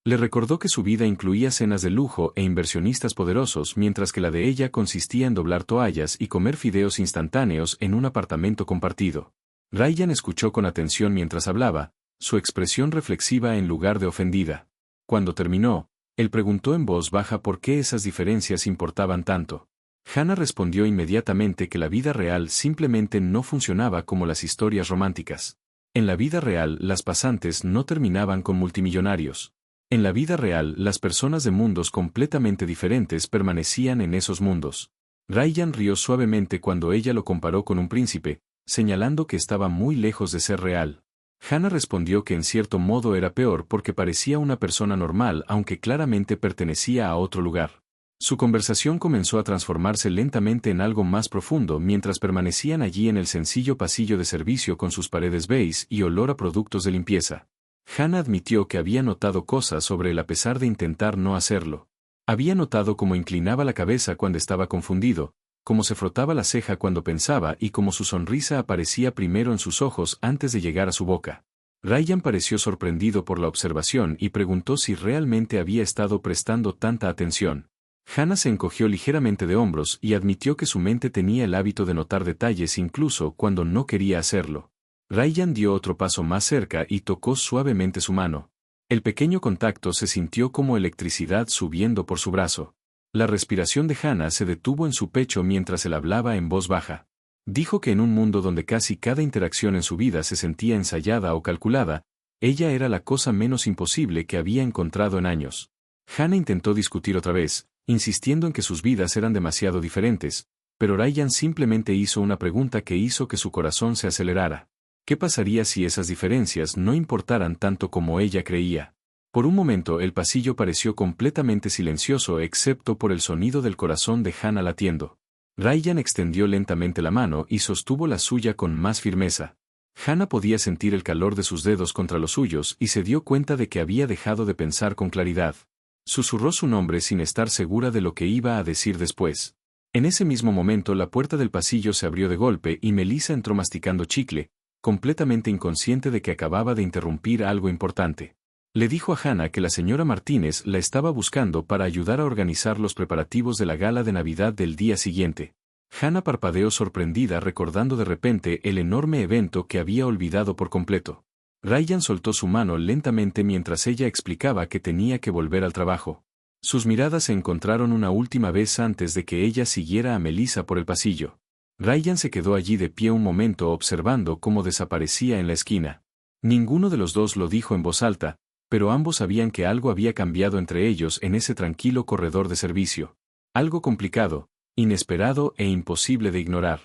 Le recordó que su vida incluía cenas de lujo e inversionistas poderosos mientras que la de ella consistía en doblar toallas y comer fideos instantáneos en un apartamento compartido. Ryan escuchó con atención mientras hablaba, su expresión reflexiva en lugar de ofendida. Cuando terminó, él preguntó en voz baja por qué esas diferencias importaban tanto. Hannah respondió inmediatamente que la vida real simplemente no funcionaba como las historias románticas. En la vida real las pasantes no terminaban con multimillonarios. En la vida real las personas de mundos completamente diferentes permanecían en esos mundos. Ryan rió suavemente cuando ella lo comparó con un príncipe, señalando que estaba muy lejos de ser real. Hannah respondió que en cierto modo era peor porque parecía una persona normal aunque claramente pertenecía a otro lugar. Su conversación comenzó a transformarse lentamente en algo más profundo mientras permanecían allí en el sencillo pasillo de servicio con sus paredes beige y olor a productos de limpieza. Hannah admitió que había notado cosas sobre él a pesar de intentar no hacerlo. Había notado cómo inclinaba la cabeza cuando estaba confundido, cómo se frotaba la ceja cuando pensaba y cómo su sonrisa aparecía primero en sus ojos antes de llegar a su boca. Ryan pareció sorprendido por la observación y preguntó si realmente había estado prestando tanta atención. Hannah se encogió ligeramente de hombros y admitió que su mente tenía el hábito de notar detalles incluso cuando no quería hacerlo. Ryan dio otro paso más cerca y tocó suavemente su mano. El pequeño contacto se sintió como electricidad subiendo por su brazo. La respiración de Hannah se detuvo en su pecho mientras él hablaba en voz baja. Dijo que en un mundo donde casi cada interacción en su vida se sentía ensayada o calculada, ella era la cosa menos imposible que había encontrado en años. Hannah intentó discutir otra vez, insistiendo en que sus vidas eran demasiado diferentes, pero Ryan simplemente hizo una pregunta que hizo que su corazón se acelerara. ¿Qué pasaría si esas diferencias no importaran tanto como ella creía? Por un momento el pasillo pareció completamente silencioso excepto por el sonido del corazón de Hannah latiendo. Ryan extendió lentamente la mano y sostuvo la suya con más firmeza. Hannah podía sentir el calor de sus dedos contra los suyos y se dio cuenta de que había dejado de pensar con claridad. Susurró su nombre sin estar segura de lo que iba a decir después. En ese mismo momento la puerta del pasillo se abrió de golpe y Melissa entró masticando chicle, completamente inconsciente de que acababa de interrumpir algo importante. Le dijo a Hannah que la señora Martínez la estaba buscando para ayudar a organizar los preparativos de la gala de Navidad del día siguiente. Hannah parpadeó sorprendida recordando de repente el enorme evento que había olvidado por completo. Ryan soltó su mano lentamente mientras ella explicaba que tenía que volver al trabajo. Sus miradas se encontraron una última vez antes de que ella siguiera a Melissa por el pasillo. Ryan se quedó allí de pie un momento observando cómo desaparecía en la esquina. Ninguno de los dos lo dijo en voz alta, pero ambos sabían que algo había cambiado entre ellos en ese tranquilo corredor de servicio. Algo complicado, inesperado e imposible de ignorar.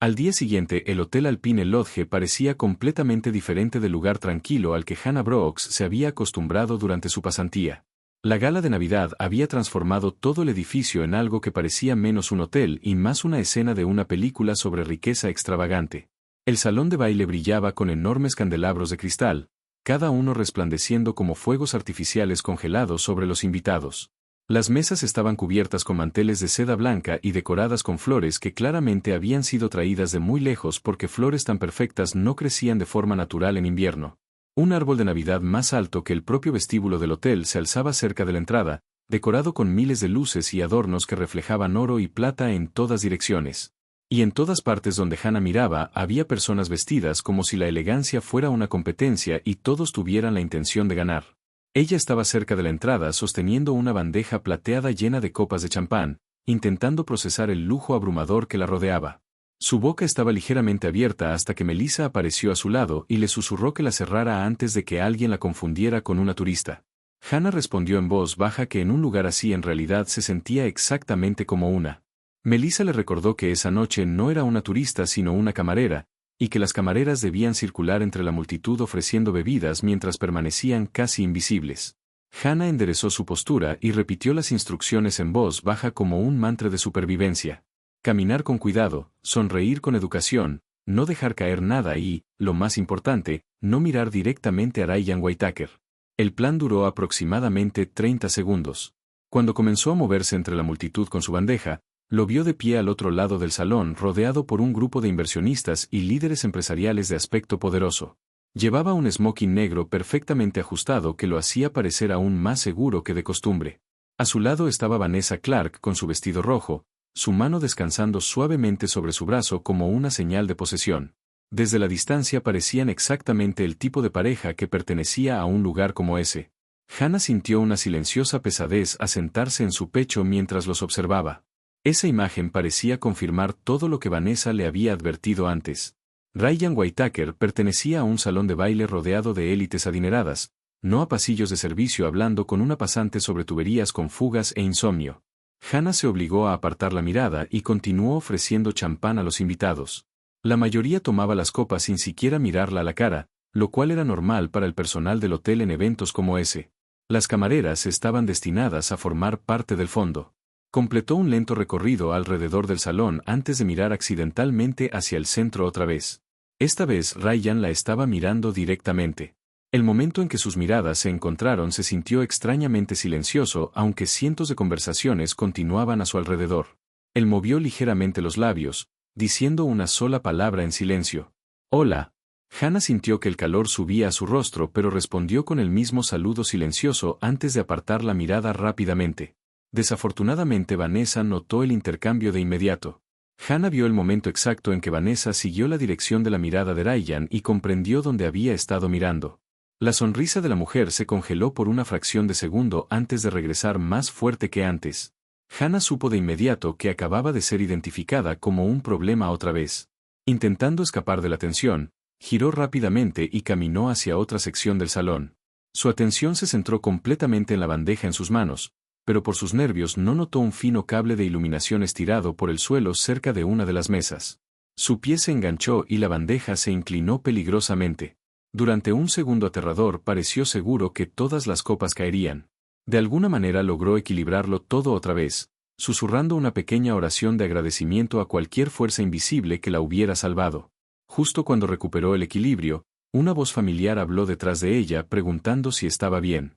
Al día siguiente el Hotel Alpine Lodge parecía completamente diferente del lugar tranquilo al que Hannah Brooks se había acostumbrado durante su pasantía. La gala de Navidad había transformado todo el edificio en algo que parecía menos un hotel y más una escena de una película sobre riqueza extravagante. El salón de baile brillaba con enormes candelabros de cristal, cada uno resplandeciendo como fuegos artificiales congelados sobre los invitados. Las mesas estaban cubiertas con manteles de seda blanca y decoradas con flores que claramente habían sido traídas de muy lejos porque flores tan perfectas no crecían de forma natural en invierno. Un árbol de Navidad más alto que el propio vestíbulo del hotel se alzaba cerca de la entrada, decorado con miles de luces y adornos que reflejaban oro y plata en todas direcciones. Y en todas partes donde Hannah miraba había personas vestidas como si la elegancia fuera una competencia y todos tuvieran la intención de ganar. Ella estaba cerca de la entrada sosteniendo una bandeja plateada llena de copas de champán, intentando procesar el lujo abrumador que la rodeaba. Su boca estaba ligeramente abierta hasta que Melissa apareció a su lado y le susurró que la cerrara antes de que alguien la confundiera con una turista. Hannah respondió en voz baja que en un lugar así en realidad se sentía exactamente como una. Melissa le recordó que esa noche no era una turista sino una camarera, y que las camareras debían circular entre la multitud ofreciendo bebidas mientras permanecían casi invisibles. Hannah enderezó su postura y repitió las instrucciones en voz baja como un mantra de supervivencia. Caminar con cuidado, sonreír con educación, no dejar caer nada y, lo más importante, no mirar directamente a Ryan Whitaker. El plan duró aproximadamente 30 segundos. Cuando comenzó a moverse entre la multitud con su bandeja, lo vio de pie al otro lado del salón rodeado por un grupo de inversionistas y líderes empresariales de aspecto poderoso. Llevaba un smoking negro perfectamente ajustado que lo hacía parecer aún más seguro que de costumbre. A su lado estaba Vanessa Clark con su vestido rojo, su mano descansando suavemente sobre su brazo como una señal de posesión. Desde la distancia parecían exactamente el tipo de pareja que pertenecía a un lugar como ese. Hannah sintió una silenciosa pesadez asentarse en su pecho mientras los observaba. Esa imagen parecía confirmar todo lo que Vanessa le había advertido antes. Ryan Whitaker pertenecía a un salón de baile rodeado de élites adineradas, no a pasillos de servicio hablando con una pasante sobre tuberías con fugas e insomnio. Hannah se obligó a apartar la mirada y continuó ofreciendo champán a los invitados. La mayoría tomaba las copas sin siquiera mirarla a la cara, lo cual era normal para el personal del hotel en eventos como ese. Las camareras estaban destinadas a formar parte del fondo. Completó un lento recorrido alrededor del salón antes de mirar accidentalmente hacia el centro otra vez. Esta vez Ryan la estaba mirando directamente. El momento en que sus miradas se encontraron se sintió extrañamente silencioso aunque cientos de conversaciones continuaban a su alrededor. Él movió ligeramente los labios, diciendo una sola palabra en silencio. «Hola». Hannah sintió que el calor subía a su rostro pero respondió con el mismo saludo silencioso antes de apartar la mirada rápidamente. Desafortunadamente Vanessa notó el intercambio de inmediato. Hannah vio el momento exacto en que Vanessa siguió la dirección de la mirada de Ryan y comprendió dónde había estado mirando. La sonrisa de la mujer se congeló por una fracción de segundo antes de regresar más fuerte que antes. Hannah supo de inmediato que acababa de ser identificada como un problema otra vez. Intentando escapar de la tensión, giró rápidamente y caminó hacia otra sección del salón. Su atención se centró completamente en la bandeja en sus manos, pero por sus nervios no notó un fino cable de iluminación estirado por el suelo cerca de una de las mesas. Su pie se enganchó y la bandeja se inclinó peligrosamente. Durante un segundo aterrador pareció seguro que todas las copas caerían. De alguna manera logró equilibrarlo todo otra vez, susurrando una pequeña oración de agradecimiento a cualquier fuerza invisible que la hubiera salvado. Justo cuando recuperó el equilibrio, una voz familiar habló detrás de ella preguntando si estaba bien.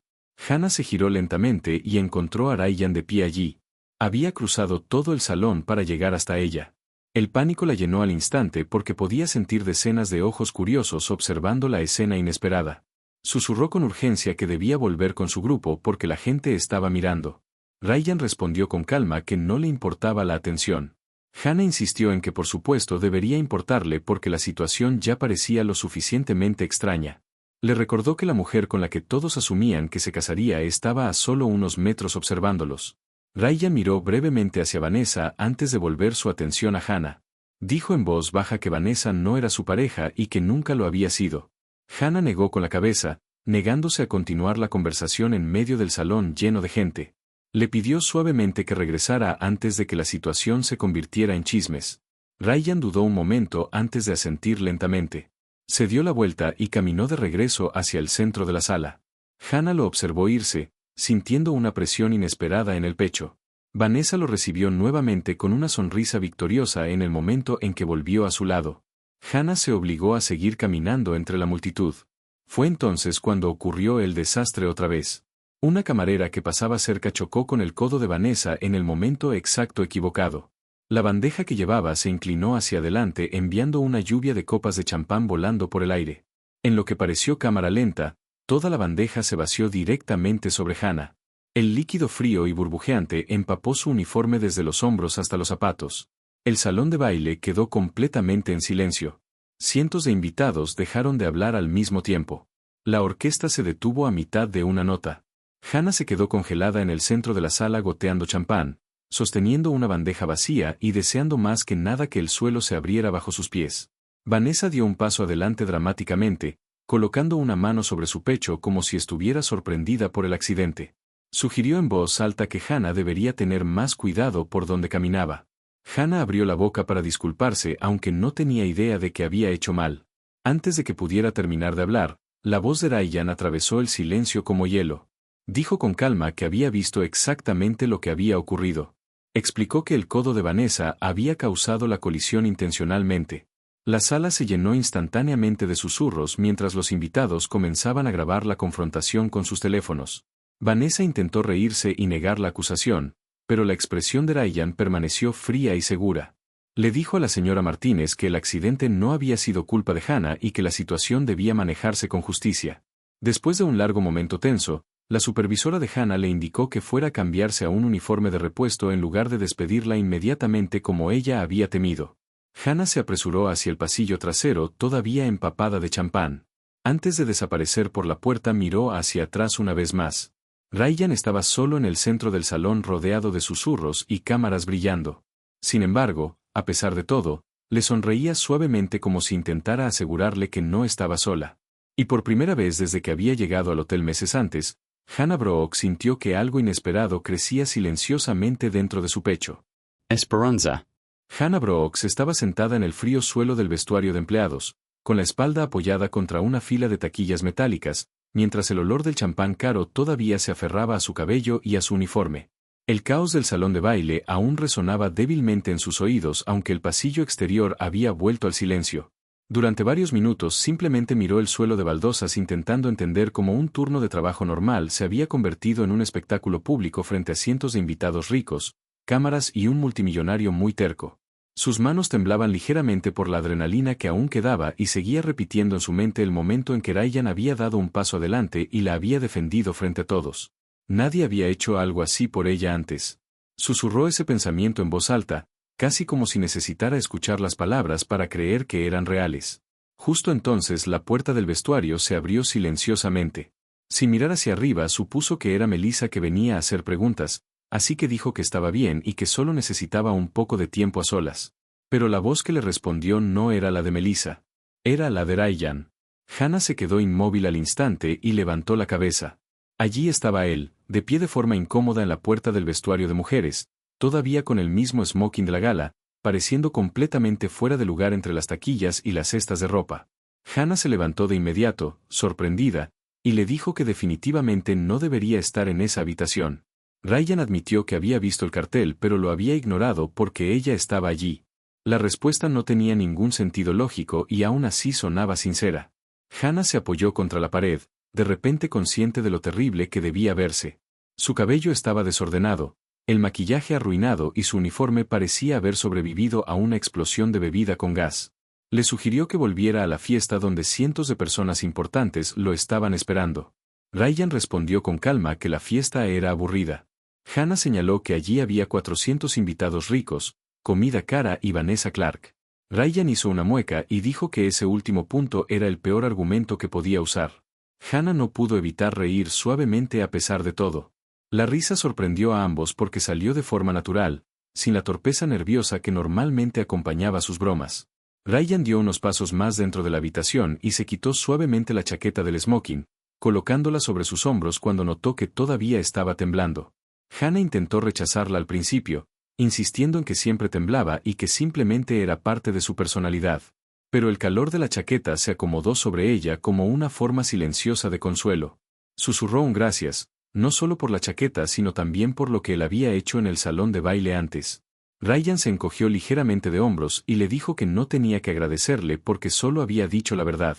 Hannah se giró lentamente y encontró a Ryan de pie allí. Había cruzado todo el salón para llegar hasta ella. El pánico la llenó al instante porque podía sentir decenas de ojos curiosos observando la escena inesperada. Susurró con urgencia que debía volver con su grupo porque la gente estaba mirando. Ryan respondió con calma que no le importaba la atención. Hannah insistió en que por supuesto debería importarle porque la situación ya parecía lo suficientemente extraña. Le recordó que la mujer con la que todos asumían que se casaría estaba a solo unos metros observándolos. Ryan miró brevemente hacia Vanessa antes de volver su atención a Hannah. Dijo en voz baja que Vanessa no era su pareja y que nunca lo había sido. Hannah negó con la cabeza, negándose a continuar la conversación en medio del salón lleno de gente. Le pidió suavemente que regresara antes de que la situación se convirtiera en chismes. Ryan dudó un momento antes de asentir lentamente. Se dio la vuelta y caminó de regreso hacia el centro de la sala. Hannah lo observó irse, sintiendo una presión inesperada en el pecho. Vanessa lo recibió nuevamente con una sonrisa victoriosa en el momento en que volvió a su lado. Hannah se obligó a seguir caminando entre la multitud. Fue entonces cuando ocurrió el desastre otra vez. Una camarera que pasaba cerca chocó con el codo de Vanessa en el momento exacto equivocado. La bandeja que llevaba se inclinó hacia adelante enviando una lluvia de copas de champán volando por el aire. En lo que pareció cámara lenta, toda la bandeja se vació directamente sobre Hannah. El líquido frío y burbujeante empapó su uniforme desde los hombros hasta los zapatos. El salón de baile quedó completamente en silencio. Cientos de invitados dejaron de hablar al mismo tiempo. La orquesta se detuvo a mitad de una nota. Hannah se quedó congelada en el centro de la sala goteando champán, sosteniendo una bandeja vacía y deseando más que nada que el suelo se abriera bajo sus pies. Vanessa dio un paso adelante dramáticamente, colocando una mano sobre su pecho como si estuviera sorprendida por el accidente. Sugirió en voz alta que Hannah debería tener más cuidado por donde caminaba. Hannah abrió la boca para disculparse aunque no tenía idea de que había hecho mal. Antes de que pudiera terminar de hablar, la voz de Ryan atravesó el silencio como hielo. Dijo con calma que había visto exactamente lo que había ocurrido. Explicó que el codo de Vanessa había causado la colisión intencionalmente. La sala se llenó instantáneamente de susurros mientras los invitados comenzaban a grabar la confrontación con sus teléfonos. Vanessa intentó reírse y negar la acusación, pero la expresión de Ryan permaneció fría y segura. Le dijo a la señora Martínez que el accidente no había sido culpa de Hannah y que la situación debía manejarse con justicia. Después de un largo momento tenso, la supervisora de Hannah le indicó que fuera a cambiarse a un uniforme de repuesto en lugar de despedirla inmediatamente como ella había temido. Hannah se apresuró hacia el pasillo trasero todavía empapada de champán. Antes de desaparecer por la puerta miró hacia atrás una vez más. Ryan estaba solo en el centro del salón rodeado de susurros y cámaras brillando. Sin embargo, a pesar de todo, le sonreía suavemente como si intentara asegurarle que no estaba sola. Y por primera vez desde que había llegado al hotel meses antes, Hannah Brooks sintió que algo inesperado crecía silenciosamente dentro de su pecho. Esperanza. Hannah Brooks estaba sentada en el frío suelo del vestuario de empleados, con la espalda apoyada contra una fila de taquillas metálicas, mientras el olor del champán caro todavía se aferraba a su cabello y a su uniforme. El caos del salón de baile aún resonaba débilmente en sus oídos aunque el pasillo exterior había vuelto al silencio. Durante varios minutos simplemente miró el suelo de baldosas intentando entender cómo un turno de trabajo normal se había convertido en un espectáculo público frente a cientos de invitados ricos, cámaras y un multimillonario muy terco. Sus manos temblaban ligeramente por la adrenalina que aún quedaba y seguía repitiendo en su mente el momento en que Ryan había dado un paso adelante y la había defendido frente a todos. Nadie había hecho algo así por ella antes. Susurró ese pensamiento en voz alta, casi como si necesitara escuchar las palabras para creer que eran reales. Justo entonces la puerta del vestuario se abrió silenciosamente. Sin mirar hacia arriba supuso que era Melissa que venía a hacer preguntas, así que dijo que estaba bien y que solo necesitaba un poco de tiempo a solas. Pero la voz que le respondió no era la de Melissa. Era la de Ryan. Hannah se quedó inmóvil al instante y levantó la cabeza. Allí estaba él, de pie de forma incómoda en la puerta del vestuario de mujeres, todavía con el mismo smoking de la gala, pareciendo completamente fuera de lugar entre las taquillas y las cestas de ropa. Hannah se levantó de inmediato, sorprendida, y le dijo que definitivamente no debería estar en esa habitación. Ryan admitió que había visto el cartel pero lo había ignorado porque ella estaba allí. La respuesta no tenía ningún sentido lógico y aún así sonaba sincera. Hannah se apoyó contra la pared, de repente consciente de lo terrible que debía verse. Su cabello estaba desordenado, el maquillaje arruinado y su uniforme parecía haber sobrevivido a una explosión de bebida con gas. Le sugirió que volviera a la fiesta donde cientos de personas importantes lo estaban esperando. Ryan respondió con calma que la fiesta era aburrida. Hannah señaló que allí había 400 invitados ricos, comida cara y Vanessa Clark. Ryan hizo una mueca y dijo que ese último punto era el peor argumento que podía usar. Hannah no pudo evitar reír suavemente a pesar de todo. La risa sorprendió a ambos porque salió de forma natural, sin la torpeza nerviosa que normalmente acompañaba sus bromas. Ryan dio unos pasos más dentro de la habitación y se quitó suavemente la chaqueta del smoking, colocándola sobre sus hombros cuando notó que todavía estaba temblando. Hannah intentó rechazarla al principio, insistiendo en que siempre temblaba y que simplemente era parte de su personalidad. Pero el calor de la chaqueta se acomodó sobre ella como una forma silenciosa de consuelo. Susurró un gracias, no solo por la chaqueta sino también por lo que él había hecho en el salón de baile antes. Ryan se encogió ligeramente de hombros y le dijo que no tenía que agradecerle porque solo había dicho la verdad.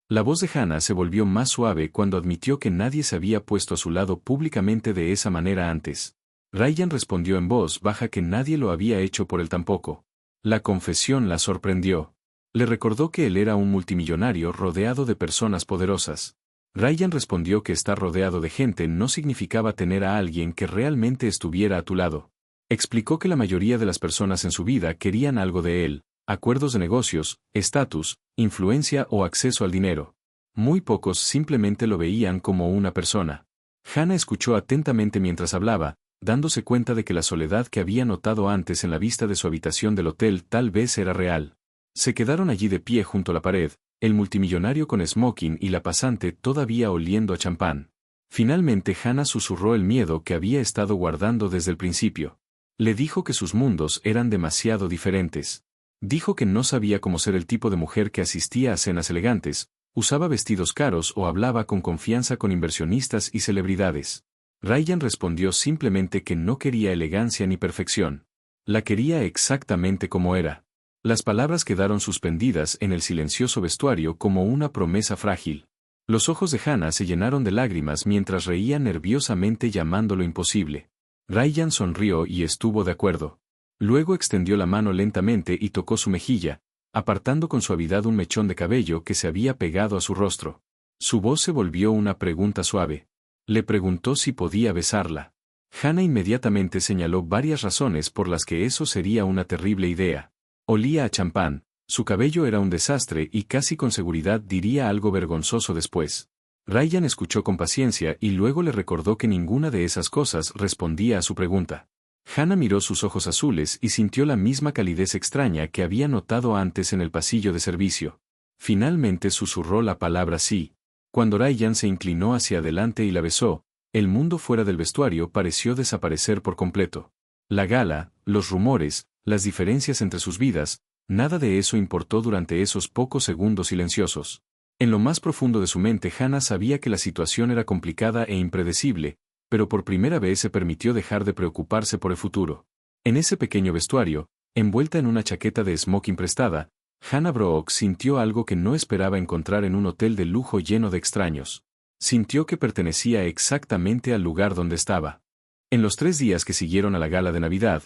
La voz de Hannah se volvió más suave cuando admitió que nadie se había puesto a su lado públicamente de esa manera antes. Ryan respondió en voz baja que nadie lo había hecho por él tampoco. La confesión la sorprendió. Le recordó que él era un multimillonario rodeado de personas poderosas. Ryan respondió que estar rodeado de gente no significaba tener a alguien que realmente estuviera a tu lado. Explicó que la mayoría de las personas en su vida querían algo de él: acuerdos de negocios, estatus, influencia o acceso al dinero. Muy pocos simplemente lo veían como una persona. Hannah escuchó atentamente mientras hablaba, dándose cuenta de que la soledad que había notado antes en la vista de su habitación del hotel tal vez era real. Se quedaron allí de pie junto a la pared, el multimillonario con smoking y la pasante todavía oliendo a champán. Finalmente Hannah susurró el miedo que había estado guardando desde el principio. Le dijo que sus mundos eran demasiado diferentes. Dijo que no sabía cómo ser el tipo de mujer que asistía a cenas elegantes, usaba vestidos caros o hablaba con confianza con inversionistas y celebridades. Ryan respondió simplemente que no quería elegancia ni perfección. La quería exactamente como era. Las palabras quedaron suspendidas en el silencioso vestuario como una promesa frágil. Los ojos de Hannah se llenaron de lágrimas mientras reía nerviosamente llamándolo imposible. Ryan sonrió y estuvo de acuerdo. Luego extendió la mano lentamente y tocó su mejilla, apartando con suavidad un mechón de cabello que se había pegado a su rostro. Su voz se volvió una pregunta suave. Le preguntó si podía besarla. Hannah inmediatamente señaló varias razones por las que eso sería una terrible idea. Olía a champán, su cabello era un desastre y casi con seguridad diría algo vergonzoso después. Ryan escuchó con paciencia y luego le recordó que ninguna de esas cosas respondía a su pregunta. Hannah miró sus ojos azules y sintió la misma calidez extraña que había notado antes en el pasillo de servicio. Finalmente susurró la palabra sí. Cuando Ryan se inclinó hacia adelante y la besó, el mundo fuera del vestuario pareció desaparecer por completo. La gala, los rumores, las diferencias entre sus vidas, nada de eso importó durante esos pocos segundos silenciosos. En lo más profundo de su mente Hannah sabía que la situación era complicada e impredecible, pero por primera vez se permitió dejar de preocuparse por el futuro. En ese pequeño vestuario, envuelta en una chaqueta de smoking prestada, Hannah Brooks sintió algo que no esperaba encontrar en un hotel de lujo lleno de extraños. Sintió que pertenecía exactamente al lugar donde estaba. En los 3 días que siguieron a la gala de Navidad,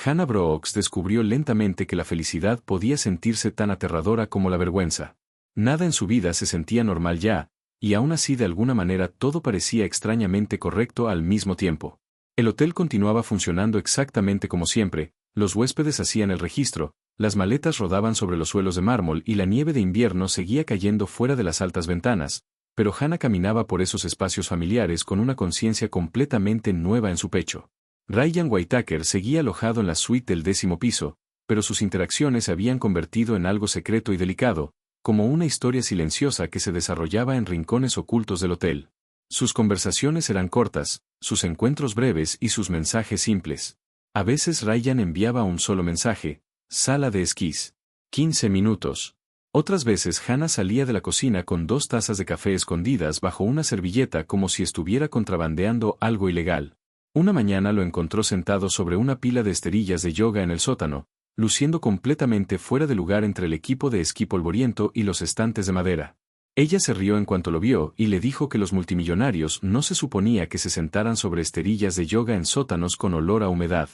Hannah Brooks descubrió lentamente que la felicidad podía sentirse tan aterradora como la vergüenza. Nada en su vida se sentía normal ya, y aún así de alguna manera todo parecía extrañamente correcto al mismo tiempo. El hotel continuaba funcionando exactamente como siempre, los huéspedes hacían el registro, las maletas rodaban sobre los suelos de mármol y la nieve de invierno seguía cayendo fuera de las altas ventanas, pero Hannah caminaba por esos espacios familiares con una conciencia completamente nueva en su pecho. Ryan Whitaker seguía alojado en la suite del 10º piso, pero sus interacciones se habían convertido en algo secreto y delicado, como una historia silenciosa que se desarrollaba en rincones ocultos del hotel. Sus conversaciones eran cortas, sus encuentros breves y sus mensajes simples. A veces Ryan enviaba un solo mensaje: sala de esquís. 15 minutos. Otras veces Hannah salía de la cocina con 2 tazas de café escondidas bajo una servilleta como si estuviera contrabandeando algo ilegal. Una mañana lo encontró sentado sobre una pila de esterillas de yoga en el sótano, luciendo completamente fuera de lugar entre el equipo de esquí polvoriento y los estantes de madera. Ella se rió en cuanto lo vio y le dijo que los multimillonarios no se suponía que se sentaran sobre esterillas de yoga en sótanos con olor a humedad.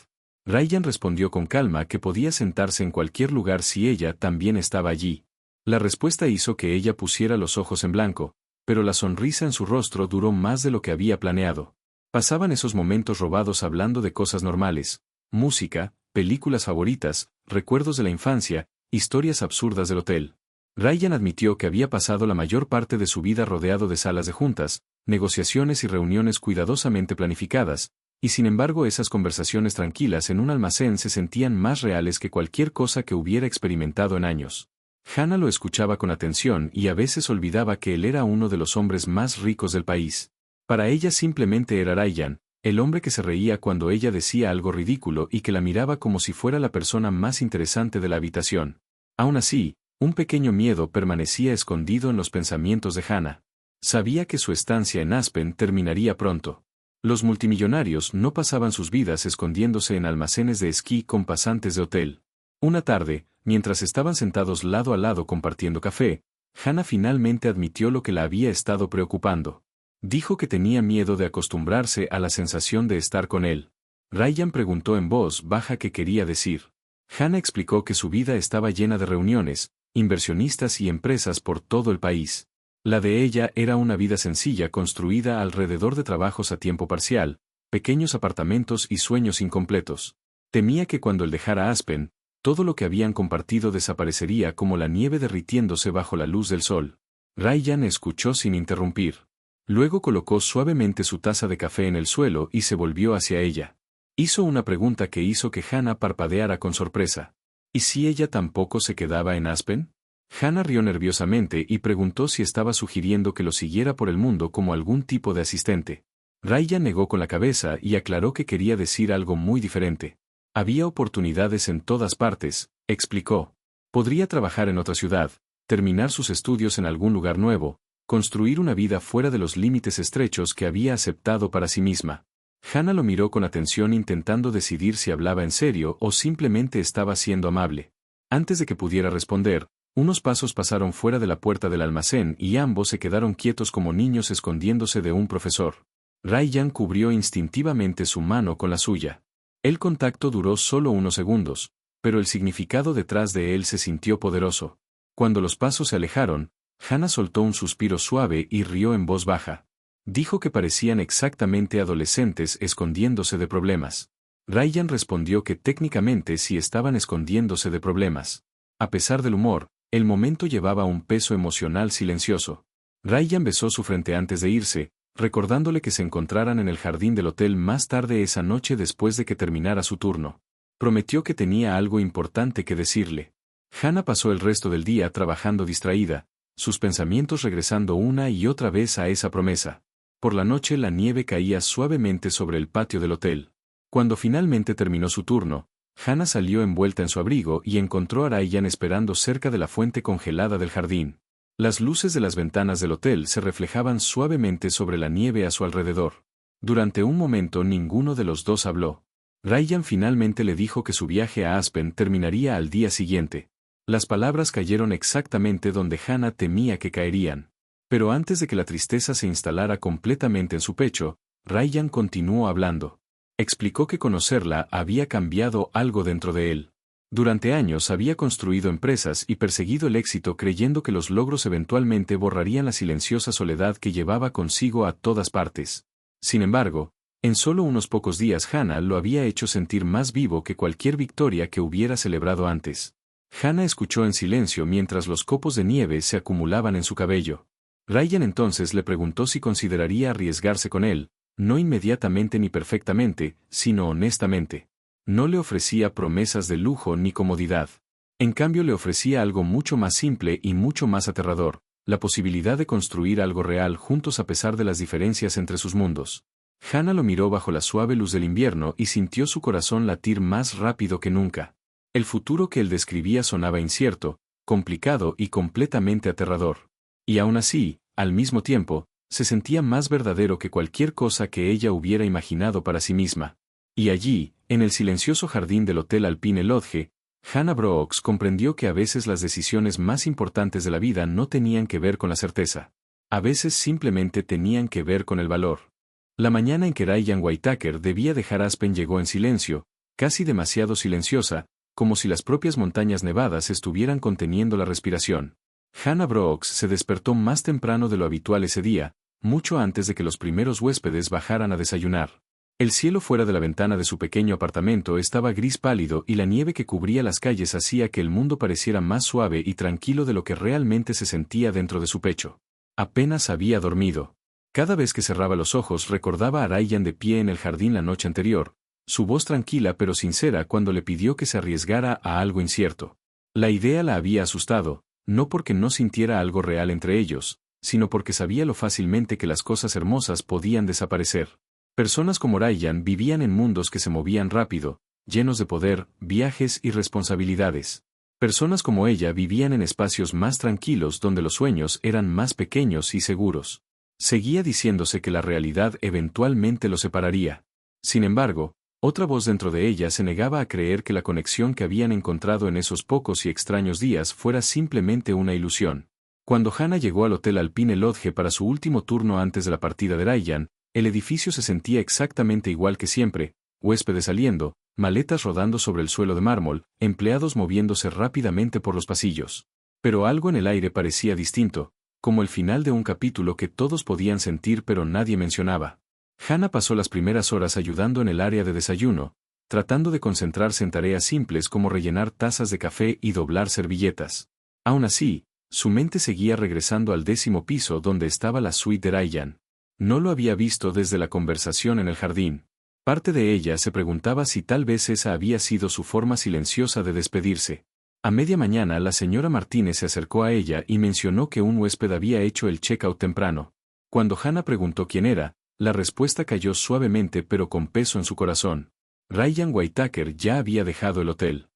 Ryan respondió con calma que podía sentarse en cualquier lugar si ella también estaba allí. La respuesta hizo que ella pusiera los ojos en blanco, pero la sonrisa en su rostro duró más de lo que había planeado. Pasaban esos momentos robados hablando de cosas normales: música, películas favoritas, recuerdos de la infancia, historias absurdas del hotel. Ryan admitió que había pasado la mayor parte de su vida rodeado de salas de juntas, negociaciones y reuniones cuidadosamente planificadas, y sin embargo esas conversaciones tranquilas en un almacén se sentían más reales que cualquier cosa que hubiera experimentado en años. Hannah lo escuchaba con atención y a veces olvidaba que él era uno de los hombres más ricos del país. Para ella simplemente era Ryan, el hombre que se reía cuando ella decía algo ridículo y que la miraba como si fuera la persona más interesante de la habitación. Aún así, un pequeño miedo permanecía escondido en los pensamientos de Hannah. Sabía que su estancia en Aspen terminaría pronto. Los multimillonarios no pasaban sus vidas escondiéndose en almacenes de esquí con pasantes de hotel. Una tarde, mientras estaban sentados lado a lado compartiendo café, Hannah finalmente admitió lo que la había estado preocupando. Dijo que tenía miedo de acostumbrarse a la sensación de estar con él. Ryan preguntó en voz baja qué quería decir. Hannah explicó que su vida estaba llena de reuniones, inversionistas y empresas por todo el país. La de ella era una vida sencilla construida alrededor de trabajos a tiempo parcial, pequeños apartamentos y sueños incompletos. Temía que cuando él dejara Aspen, todo lo que habían compartido desaparecería como la nieve derritiéndose bajo la luz del sol. Ryan escuchó sin interrumpir. Luego colocó suavemente su taza de café en el suelo y se volvió hacia ella. Hizo una pregunta que hizo que Hannah parpadeara con sorpresa. ¿Y si ella tampoco se quedaba en Aspen? Hannah rió nerviosamente y preguntó si estaba sugiriendo que lo siguiera por el mundo como algún tipo de asistente. Ryan negó con la cabeza y aclaró que quería decir algo muy diferente. Había oportunidades en todas partes, explicó. Podría trabajar en otra ciudad, terminar sus estudios en algún lugar nuevo, construir una vida fuera de los límites estrechos que había aceptado para sí misma. Hannah lo miró con atención intentando decidir si hablaba en serio o simplemente estaba siendo amable. Antes de que pudiera responder, unos pasos pasaron fuera de la puerta del almacén y ambos se quedaron quietos como niños escondiéndose de un profesor. Ryan cubrió instintivamente su mano con la suya. El contacto duró solo unos segundos, pero el significado detrás de él se sintió poderoso. Cuando los pasos se alejaron, Hannah soltó un suspiro suave y rió en voz baja. Dijo que parecían exactamente adolescentes escondiéndose de problemas. Ryan respondió que técnicamente sí estaban escondiéndose de problemas. A pesar del humor, el momento llevaba un peso emocional silencioso. Ryan besó su frente antes de irse, recordándole que se encontraran en el jardín del hotel más tarde esa noche después de que terminara su turno. Prometió que tenía algo importante que decirle. Hannah pasó el resto del día trabajando distraída, sus pensamientos regresando una y otra vez a esa promesa. Por la noche la nieve caía suavemente sobre el patio del hotel. Cuando finalmente terminó su turno, Hannah salió envuelta en su abrigo y encontró a Ryan esperando cerca de la fuente congelada del jardín. Las luces de las ventanas del hotel se reflejaban suavemente sobre la nieve a su alrededor. Durante un momento ninguno de los dos habló. Ryan finalmente le dijo que su viaje a Aspen terminaría al día siguiente. Las palabras cayeron exactamente donde Hannah temía que caerían. Pero antes de que la tristeza se instalara completamente en su pecho, Ryan continuó hablando. Explicó que conocerla había cambiado algo dentro de él. Durante años había construido empresas y perseguido el éxito creyendo que los logros eventualmente borrarían la silenciosa soledad que llevaba consigo a todas partes. Sin embargo, en solo unos pocos días Hannah lo había hecho sentir más vivo que cualquier victoria que hubiera celebrado antes. Hannah escuchó en silencio mientras los copos de nieve se acumulaban en su cabello. Ryan entonces le preguntó si consideraría arriesgarse con él, no inmediatamente ni perfectamente, sino honestamente. No le ofrecía promesas de lujo ni comodidad. En cambio le ofrecía algo mucho más simple y mucho más aterrador, la posibilidad de construir algo real juntos a pesar de las diferencias entre sus mundos. Hannah lo miró bajo la suave luz del invierno y sintió su corazón latir más rápido que nunca. El futuro que él describía sonaba incierto, complicado y completamente aterrador. Y aún así, al mismo tiempo, se sentía más verdadero que cualquier cosa que ella hubiera imaginado para sí misma. Y allí, en el silencioso jardín del Hotel Alpine Lodge, Hannah Brooks comprendió que a veces las decisiones más importantes de la vida no tenían que ver con la certeza. A veces simplemente tenían que ver con el valor. La mañana en que Ryan Whitaker debía dejar Aspen llegó en silencio, casi demasiado silenciosa, como si las propias montañas nevadas estuvieran conteniendo la respiración. Hannah Brooks se despertó más temprano de lo habitual ese día, mucho antes de que los primeros huéspedes bajaran a desayunar. El cielo fuera de la ventana de su pequeño apartamento estaba gris pálido y la nieve que cubría las calles hacía que el mundo pareciera más suave y tranquilo de lo que realmente se sentía dentro de su pecho. Apenas había dormido. Cada vez que cerraba los ojos recordaba a Ryan de pie en el jardín la noche anterior, su voz tranquila pero sincera cuando le pidió que se arriesgara a algo incierto. La idea la había asustado, no porque no sintiera algo real entre ellos, sino porque sabía lo fácilmente que las cosas hermosas podían desaparecer. Personas como Ryan vivían en mundos que se movían rápido, llenos de poder, viajes y responsabilidades. Personas como ella vivían en espacios más tranquilos donde los sueños eran más pequeños y seguros. Seguía diciéndose que la realidad eventualmente los separaría. Sin embargo, otra voz dentro de ella se negaba a creer que la conexión que habían encontrado en esos pocos y extraños días fuera simplemente una ilusión. Cuando Hannah llegó al Hotel Alpine Lodge para su último turno antes de la partida de Ryan, el edificio se sentía exactamente igual que siempre, huéspedes saliendo, maletas rodando sobre el suelo de mármol, empleados moviéndose rápidamente por los pasillos. Pero algo en el aire parecía distinto, como el final de un capítulo que todos podían sentir pero nadie mencionaba. Hannah pasó las primeras horas ayudando en el área de desayuno, tratando de concentrarse en tareas simples como rellenar tazas de café y doblar servilletas. Aún así, su mente seguía regresando al 10º piso donde estaba la suite de Ryan. No lo había visto desde la conversación en el jardín. Parte de ella se preguntaba si tal vez esa había sido su forma silenciosa de despedirse. A media mañana la señora Martínez se acercó a ella y mencionó que un huésped había hecho el check-out temprano. Cuando Hannah preguntó quién era, la respuesta cayó suavemente pero con peso en su corazón. Ryan Whitaker ya había dejado el hotel.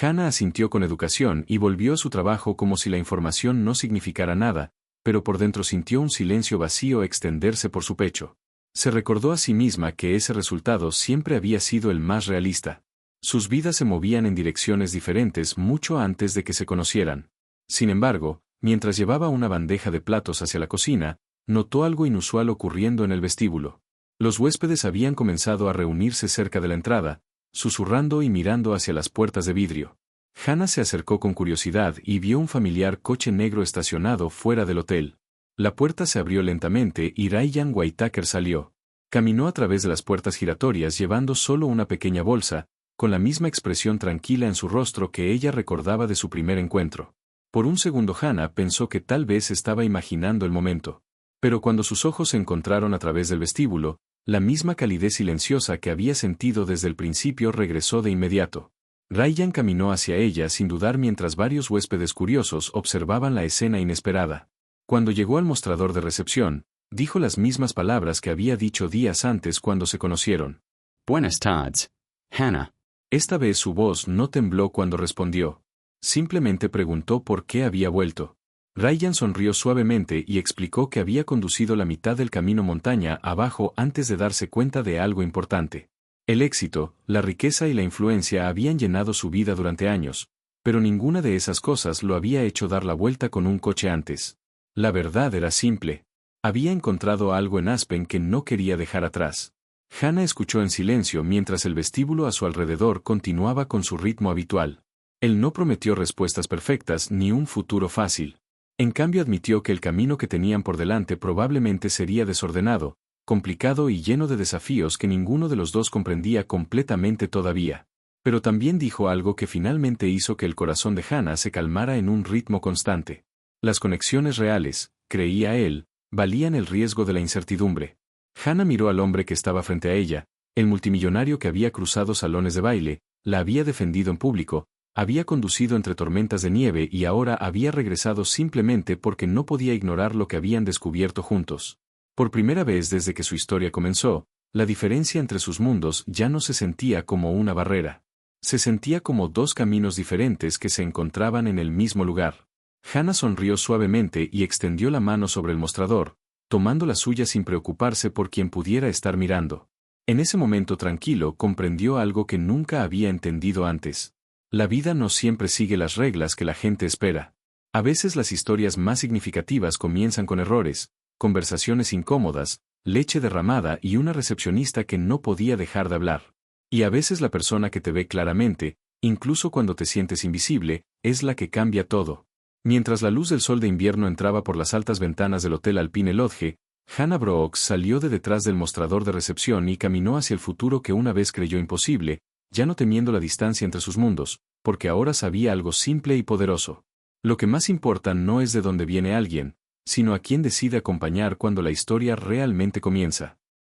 Hannah asintió con educación y volvió a su trabajo como si la información no significara nada, pero por dentro sintió un silencio vacío extenderse por su pecho. Se recordó a sí misma que ese resultado siempre había sido el más realista. Sus vidas se movían en direcciones diferentes mucho antes de que se conocieran. Sin embargo, mientras llevaba una bandeja de platos hacia la cocina, notó algo inusual ocurriendo en el vestíbulo. Los huéspedes habían comenzado a reunirse cerca de la entrada, susurrando y mirando hacia las puertas de vidrio. Hannah se acercó con curiosidad y vio un familiar coche negro estacionado fuera del hotel. La puerta se abrió lentamente y Ryan Whitaker salió. Caminó a través de las puertas giratorias llevando solo una pequeña bolsa, con la misma expresión tranquila en su rostro que ella recordaba de su primer encuentro. Por un segundo Hannah pensó que tal vez estaba imaginando el momento. Pero cuando sus ojos se encontraron a través del vestíbulo, la misma calidez silenciosa que había sentido desde el principio regresó de inmediato. Ryan caminó hacia ella sin dudar mientras varios huéspedes curiosos observaban la escena inesperada. Cuando llegó al mostrador de recepción, dijo las mismas palabras que había dicho días antes cuando se conocieron. Buenas tardes, Hannah. Esta vez su voz no tembló cuando respondió. Simplemente preguntó por qué había vuelto. Ryan sonrió suavemente y explicó que había conducido la mitad del camino montaña abajo antes de darse cuenta de algo importante. El éxito, la riqueza y la influencia habían llenado su vida durante años, pero ninguna de esas cosas lo había hecho dar la vuelta con un coche antes. La verdad era simple. Había encontrado algo en Aspen que no quería dejar atrás. Hannah escuchó en silencio mientras el vestíbulo a su alrededor continuaba con su ritmo habitual. Él no prometió respuestas perfectas ni un futuro fácil. En cambio admitió que el camino que tenían por delante probablemente sería desordenado, complicado y lleno de desafíos que ninguno de los dos comprendía completamente todavía. Pero también dijo algo que finalmente hizo que el corazón de Hannah se calmara en un ritmo constante. Las conexiones reales, creía él, valían el riesgo de la incertidumbre. Hannah miró al hombre que estaba frente a ella, el multimillonario que había cruzado salones de baile, la había defendido en público, había conducido entre tormentas de nieve y ahora había regresado simplemente porque no podía ignorar lo que habían descubierto juntos. Por primera vez desde que su historia comenzó, la diferencia entre sus mundos ya no se sentía como una barrera. Se sentía como dos caminos diferentes que se encontraban en el mismo lugar. Hannah sonrió suavemente y extendió la mano sobre el mostrador, tomando la suya sin preocuparse por quien pudiera estar mirando. En ese momento tranquilo comprendió algo que nunca había entendido antes. La vida no siempre sigue las reglas que la gente espera. A veces las historias más significativas comienzan con errores, conversaciones incómodas, leche derramada y una recepcionista que no podía dejar de hablar. Y a veces la persona que te ve claramente, incluso cuando te sientes invisible, es la que cambia todo. Mientras la luz del sol de invierno entraba por las altas ventanas del Hotel Alpine Lodge, Hannah Brooks salió de detrás del mostrador de recepción y caminó hacia el futuro que una vez creyó imposible, ya no temiendo la distancia entre sus mundos, porque ahora sabía algo simple y poderoso. Lo que más importa no es de dónde viene alguien, sino a quién decide acompañar cuando la historia realmente comienza.